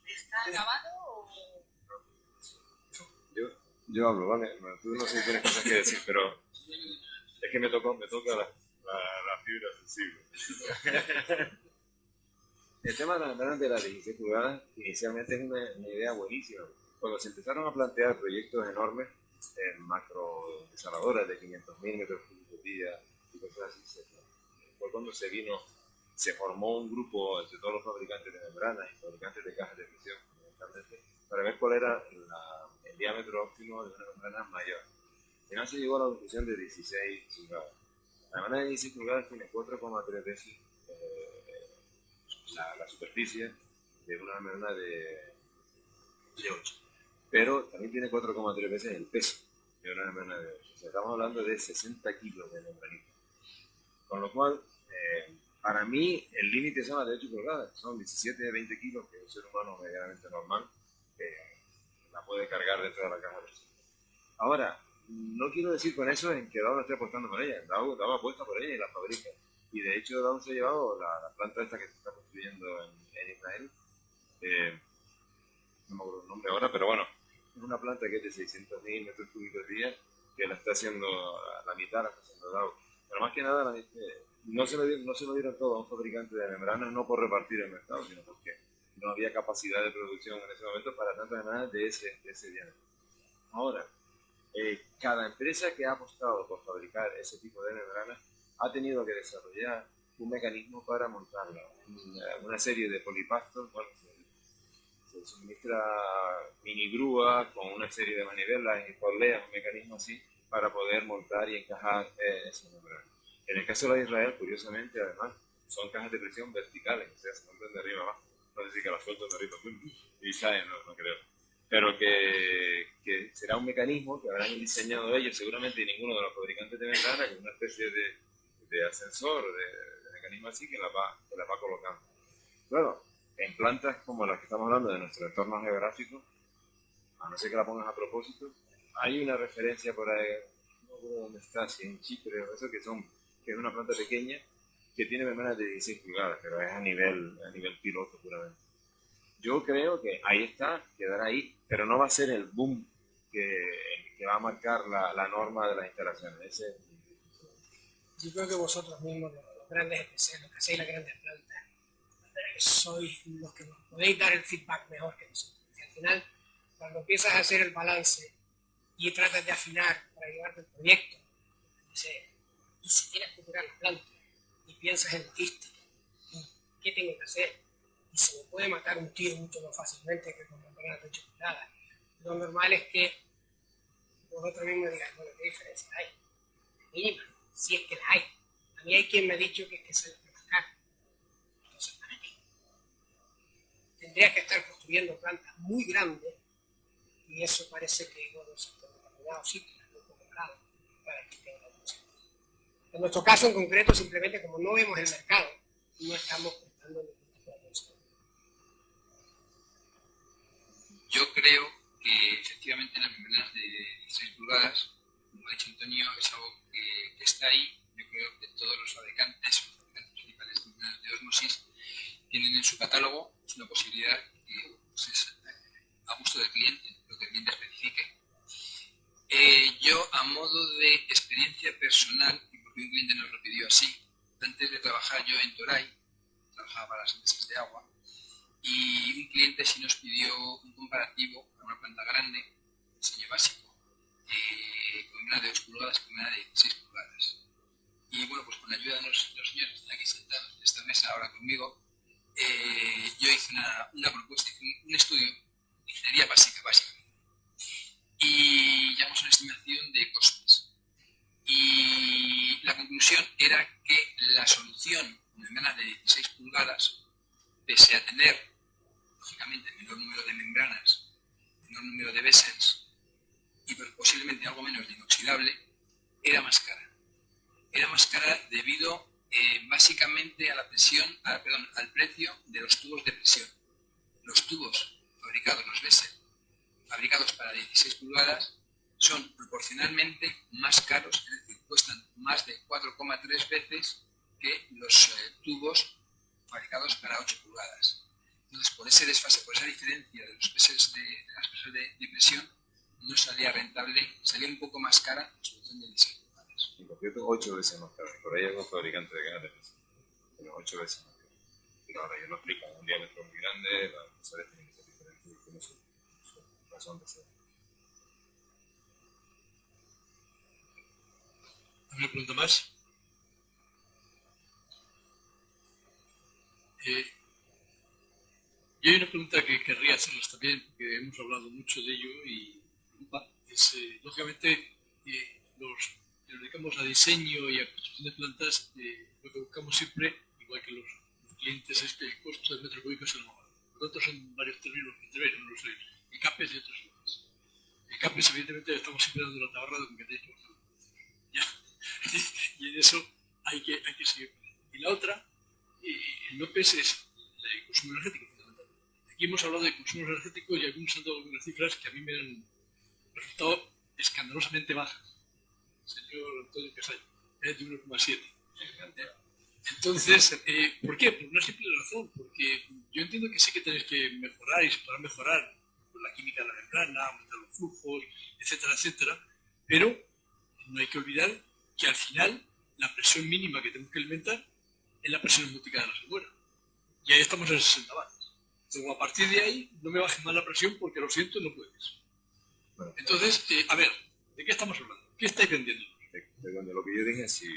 está acabado o... Yo hablo, ¿vale? Tú no sé si tienes cosas que decir, pero es que me toca la fibra sensible. El tema de las membranas de las 16 pulgadas inicialmente es una idea buenísima. Cuando se empezaron a plantear proyectos enormes en macro desaladoras de 500.000 metros cúbicos día y cosas así, fue cuando se formó un grupo entre todos los fabricantes de membranas y fabricantes de cajas de presión, fundamentalmente, para ver cuál era el diámetro óptimo de una membrana mayor. Al final se llegó a la conclusión de 16 pulgadas. La membrana de 16 pulgadas tiene 4,3 veces la superficie de una membrana de 8, pero también tiene 4,3 veces el peso de una membrana de 8. O sea, estamos hablando de 60 kilos de membranita. Con lo cual, para mí, el límite son las de 8 pulgadas, son 17 a 20 kilos que un ser humano medianamente normal la puede cargar dentro de la caja de presión. Ahora, no quiero decir con eso en que Dow no esté apostando por ella. Dow apuesta por ella y la fabrica. Y de hecho Dow se ha llevado la planta esta que se está construyendo en Israel. No me acuerdo el nombre ahora, pero bueno, es una planta que es de 600.000 metros cúbicos día, que la está haciendo, la mitad la está haciendo Dow. Pero más que nada, no se lo dieron todo a un fabricante de membranas, no por repartir el mercado, sino porque no había capacidad de producción en ese momento para tantas membranas de ese diámetro. Ahora, cada empresa que ha apostado por fabricar ese tipo de membranas ha tenido que desarrollar un mecanismo para montarla. Una serie de polipastos, bueno, se suministra mini grúas con una serie de manivelas y corleas, un mecanismo así, para poder montar y encajar esa membrana. En el caso de la Israel, curiosamente, además, son cajas de presión verticales, o sea, se montan de arriba abajo. No sé si que las sueltan de arriba y caen, no creo. Pero que será un mecanismo que habrán diseñado ellos, seguramente, y ninguno de los fabricantes de membranas, con una especie de ascensor, de mecanismo así, que las va colocando. Claro, en plantas como las que estamos hablando de nuestro entorno geográfico, a no ser que la pongas a propósito, hay una referencia por ahí, no sé dónde está, si en Chipre o eso, que es una planta pequeña que tiene membranas de 16 pulgadas, pero es a nivel piloto puramente. Yo creo que ahí está, quedará ahí, pero no va a ser el boom que va a marcar la norma de las instalaciones. Yo creo que vosotros mismos, los grandes especiales, los que hacéis las grandes plantas, sois los que nos podéis dar el feedback mejor que nosotros. Y al final, cuando empiezas a hacer el balance y tratas de afinar para llevarte el proyecto, dices, y si tienes que curar la planta y piensas en logística, ¿qué tengo que hacer? Y se me puede matar un tío mucho más fácilmente que con membranas de 8 pulgadas. Lo normal es que vosotros mismos digáis, bueno, ¿qué diferencia hay? Mínima, si es que la hay. A mí hay quien me ha dicho que es que sale más caro. Entonces, ¿para qué? Tendrías que estar construyendo plantas muy grandes y eso parece que, bueno, se está en determinados sitios, muy poco parado, para que tenga algún sentido. En nuestro caso en concreto, simplemente como no vemos el mercado, no estamos prestando ningún tipo de atención. Yo creo que efectivamente las membranas de 16 pulgadas, como ha dicho Antonio, es algo que está ahí. Yo creo que todos los fabricantes principales de membranas de ósmosis tienen en su catálogo. Es una posibilidad que pues, es a gusto del cliente, lo que el cliente especifique. Yo, a modo de experiencia personal, y porque un cliente nos lo pidió así, antes de trabajar yo en Toray, trabajaba para las empresas de agua, y un cliente sí nos pidió un comparativo para una planta grande, diseño básico, con una de 2 pulgadas con una de 16 pulgadas. Y bueno, pues con la ayuda de los señores que están aquí sentados en esta mesa ahora conmigo, yo hice una propuesta, un estudio de ingeniería básica, básicamente. Y llegamos a una estimación de costes. Y la conclusión era que la solución con membranas de 16 pulgadas, pese a tener, lógicamente, menor número de membranas, menor número de vessels y posiblemente algo menos de inoxidable, era más cara. Era más cara debido básicamente a la presión, al precio de los tubos de presión. Los tubos fabricados, los vessels, fabricados para 16 pulgadas, son proporcionalmente más caros, es decir, cuestan más de 4,3 veces que los tubos fabricados para 8 pulgadas. Entonces, por ese desfase, por esa diferencia de los pesos de las presas de presión, no salía rentable, salía un poco más cara la solución de 16 pulgadas. En concreto, 8 veces más caro. Por ahí hay dos fabricantes de cajas de presión, pero 8 veces más caro. Pero ahora yo lo explico, un diámetro muy grande, las presores tienen que ser diferentes y tiene su razón de ser. ¿Alguna pregunta más? Yo hay una pregunta que querría hacerles también, porque hemos hablado mucho de ello y es, lógicamente, los que nos dedicamos a diseño y a construcción de plantas, lo que buscamos siempre, igual que los clientes, es que el costo del metro cúbico sea lo más barato. Por lo tanto, son varios términos que intervienen, unos el CAPEX y otros más. El CAPEX, evidentemente, estamos siempre dando la tabarra con que tenéis que bajar. Y en eso hay que seguir. Y la otra, el OPEX es el consumo energético, fundamentalmente. Aquí hemos hablado de consumo energético y algunos han dado algunas cifras que a mí me han resultado escandalosamente bajas. Señor Antonio Casallo, de 1,7. Entonces, ¿por qué? Por una simple razón, porque yo entiendo que sí que tenéis que mejorar y se podrá mejorar con la química de la membrana, aumentar los flujos, etcétera, etcétera, pero no hay que olvidar que al final la presión mínima que tenemos que alimentar es la presión osmótica de la salmuera. Y ahí estamos en 60 bar. Luego, a partir de ahí, no me bajes más la presión porque lo siento, no puedes. Entonces, a ver, ¿de qué estamos hablando? ¿Qué estáis vendiendo? De lo que yo dije, si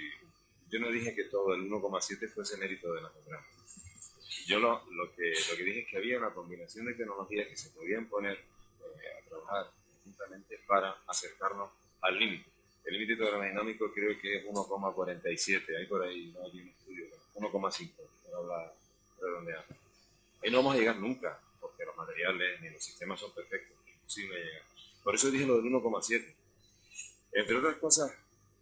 yo no dije que todo el 1,7 fuese mérito de la membrana. Yo lo que dije es que había una combinación de tecnologías que se podían poner a trabajar conjuntamente para acercarnos al límite. El límite termodinámico creo que es 1,47, hay por ahí, no hay un estudio, 1,5, para hablar redondeando. Ahí no vamos a llegar nunca, porque los materiales ni los sistemas son perfectos, es imposible llegar. Por eso dije lo del 1,7. Entre otras cosas,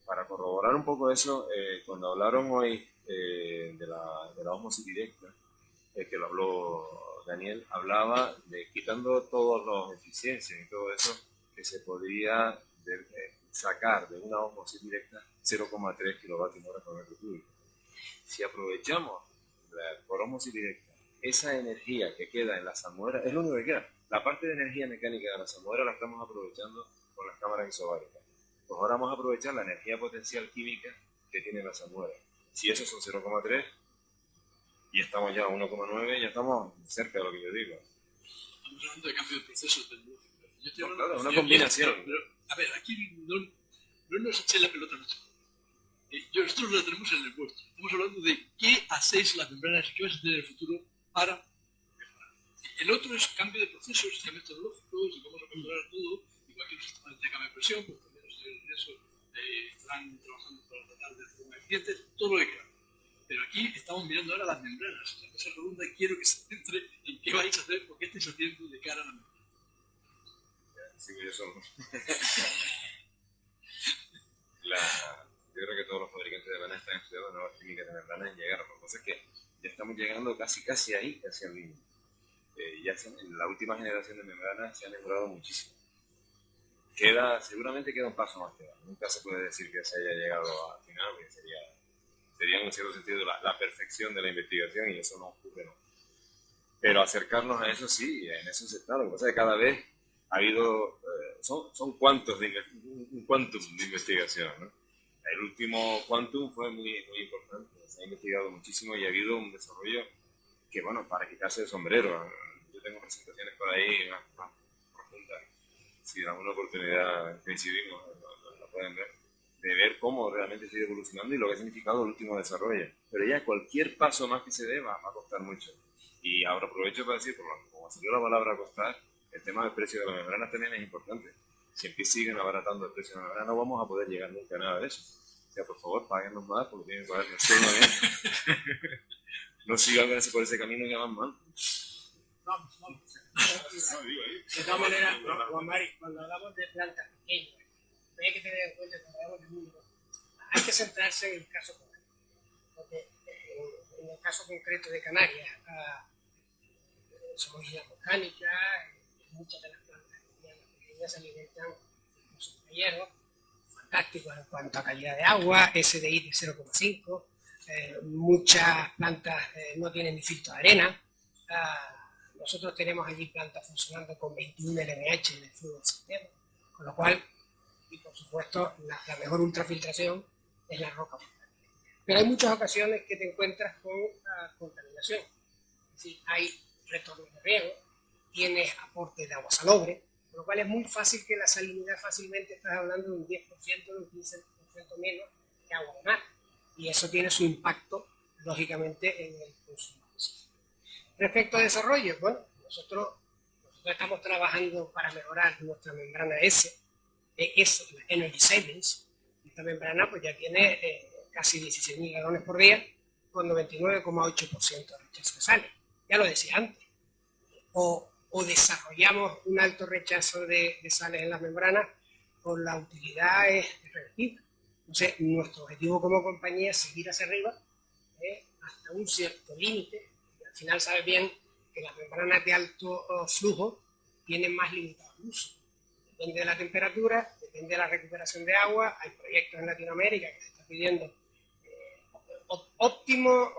para corroborar un poco eso, cuando hablaron hoy de la ósmosis directa, que lo habló Daniel, hablaba de quitando todas las eficiencias y todo eso, que se podría sacar de una ósmosis directa 0,3 kWh por metro cúbico. Si aprovechamos por ósmosis directa esa energía que queda en la salmuera, es lo único que queda. La parte de energía mecánica de la salmuera la estamos aprovechando con las cámaras isobáricas. Pues ahora vamos a aprovechar la energía potencial química que tiene la salmuera. Si esos son 0,3 y estamos ya a 1,9, ya estamos cerca de lo que yo digo. Estamos hablando de cambio de procesos tecnológicos. Yo estoy hablando, claro, una combinación. Pero, a ver, aquí no nos eché la pelota nosotros. Nosotros la tenemos en el puesto. Estamos hablando de qué hacéis las membranas y qué vais a tener en el futuro para mejorar. El otro es cambio de procesos, cambios tecnológicos, y vamos a mejorar todo. Y igual que los sistemas de cambio de presión, pues también los señores de eso están trabajando para tratar de hacer más eficientes, todo lo que quieran. Pero aquí estamos mirando ahora las membranas. La mesa redonda quiero que se centre en qué vais a hacer, porque estáis haciendo de cara a la membrana. Sí, yo solo. Yo creo que todos los fabricantes de membranas están estudiando nuevas técnicas de membranas y llegar. Lo que pasa es que ya estamos llegando casi ahí, casi al límite. En la última generación de membranas se ha mejorado muchísimo. Seguramente queda un paso más que dar. Nunca se puede decir que se haya llegado al final, porque sería en cierto sentido la perfección de la investigación y eso no ocurre, ¿no? Pero acercarnos a eso sí, en eso se está. Lo que pasa es que cada vez ha habido, son un quantum de investigación, ¿no? El último quantum fue muy importante, se ha investigado muchísimo y ha habido un desarrollo que, bueno, para quitarse el sombrero. Yo tengo presentaciones por ahí más profundas, si en alguna oportunidad coincidimos, lo pueden ver, de ver cómo realmente sigue evolucionando y lo que ha significado el último desarrollo. Pero ya cualquier paso más que se dé va a costar mucho. Y ahora aprovecho para decir, como salió la palabra costar, el tema del precio de las membranas también es importante. Si en que siguen abaratando el precio de la membrana, no vamos a poder llegar nunca a nada de eso. O sea, por favor, páguenos más porque tienen que pagarnos todo bien. No sigan por ese camino que van mal. Vamos. De todas maneras, Juan Mari, cuando hablamos de plantas pequeñas, hay que tener en cuenta que cuando hablamos de mundo, hay que centrarse en el caso concreto. Porque en el caso concreto de Canarias, somos islas volcánicas, muchas de las plantas pequeñas se alimentan con sus hierros, fantásticos en cuanto a calidad de agua, SDI de 0,5, muchas plantas no tienen ni filtro de arena. Nosotros tenemos allí plantas funcionando con 21 LMH en el flujo del sistema, con lo cual, y por supuesto, la mejor ultrafiltración es la roca volcánica. Pero hay muchas ocasiones que te encuentras con contaminación. Es decir, hay retorno de riego, tienes aporte de agua salobre, con lo cual es muy fácil que la salinidad fácilmente estás hablando de un 10%, de un 15% menos que agua de mar. Y eso tiene su impacto, lógicamente, en el consumo. Respecto a desarrollo, bueno, nosotros estamos trabajando para mejorar nuestra membrana S, la Energy Savings. Esta membrana pues ya tiene casi 16.000 galones por día, con 99,8% de rechazo de sales. Ya lo decía antes. O desarrollamos un alto rechazo de sales en las membranas, o la utilidad es revertida. Entonces, nuestro objetivo como compañía es seguir hacia arriba hasta un cierto límite. Al final sabes bien que las membranas de alto flujo tienen más limitado uso. Depende de la temperatura, depende de la recuperación de agua. Hay proyectos en Latinoamérica que se está pidiendo óptimo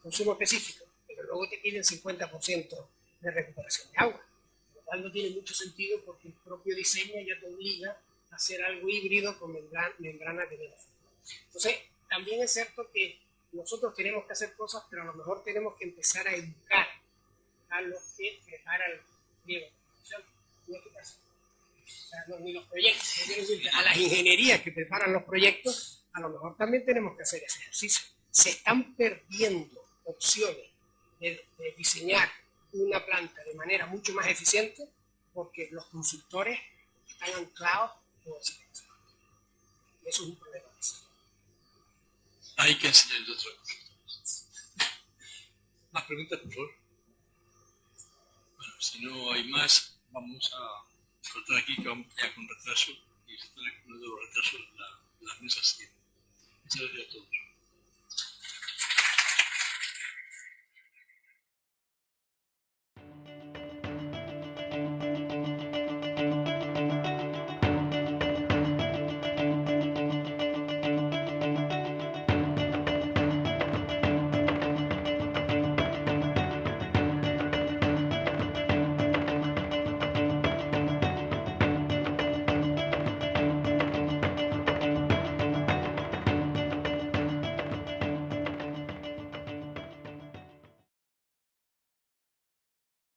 consumo específico, pero luego te piden 50% de recuperación de agua. Lo cual no tiene mucho sentido porque el propio diseño ya te obliga a hacer algo híbrido con membranas de menos flujo. Entonces, también es cierto que nosotros tenemos que hacer cosas, pero a lo mejor tenemos que empezar a educar a los que preparan el pliego de producción. En este caso, o sea, ni los proyectos, a las ingenierías que preparan los proyectos, a lo mejor también tenemos que hacer ese ejercicio. Se están perdiendo opciones de diseñar una planta de manera mucho más eficiente porque los consultores están anclados en el silencio. Y eso es un problema. Hay que enseñar de otra cosa. ¿Más preguntas, por favor? Bueno, si no hay más, vamos a cortar aquí, que vamos ya con retraso y se están acumulando retrasos en las mesas siguientes. Muchas gracias a todos.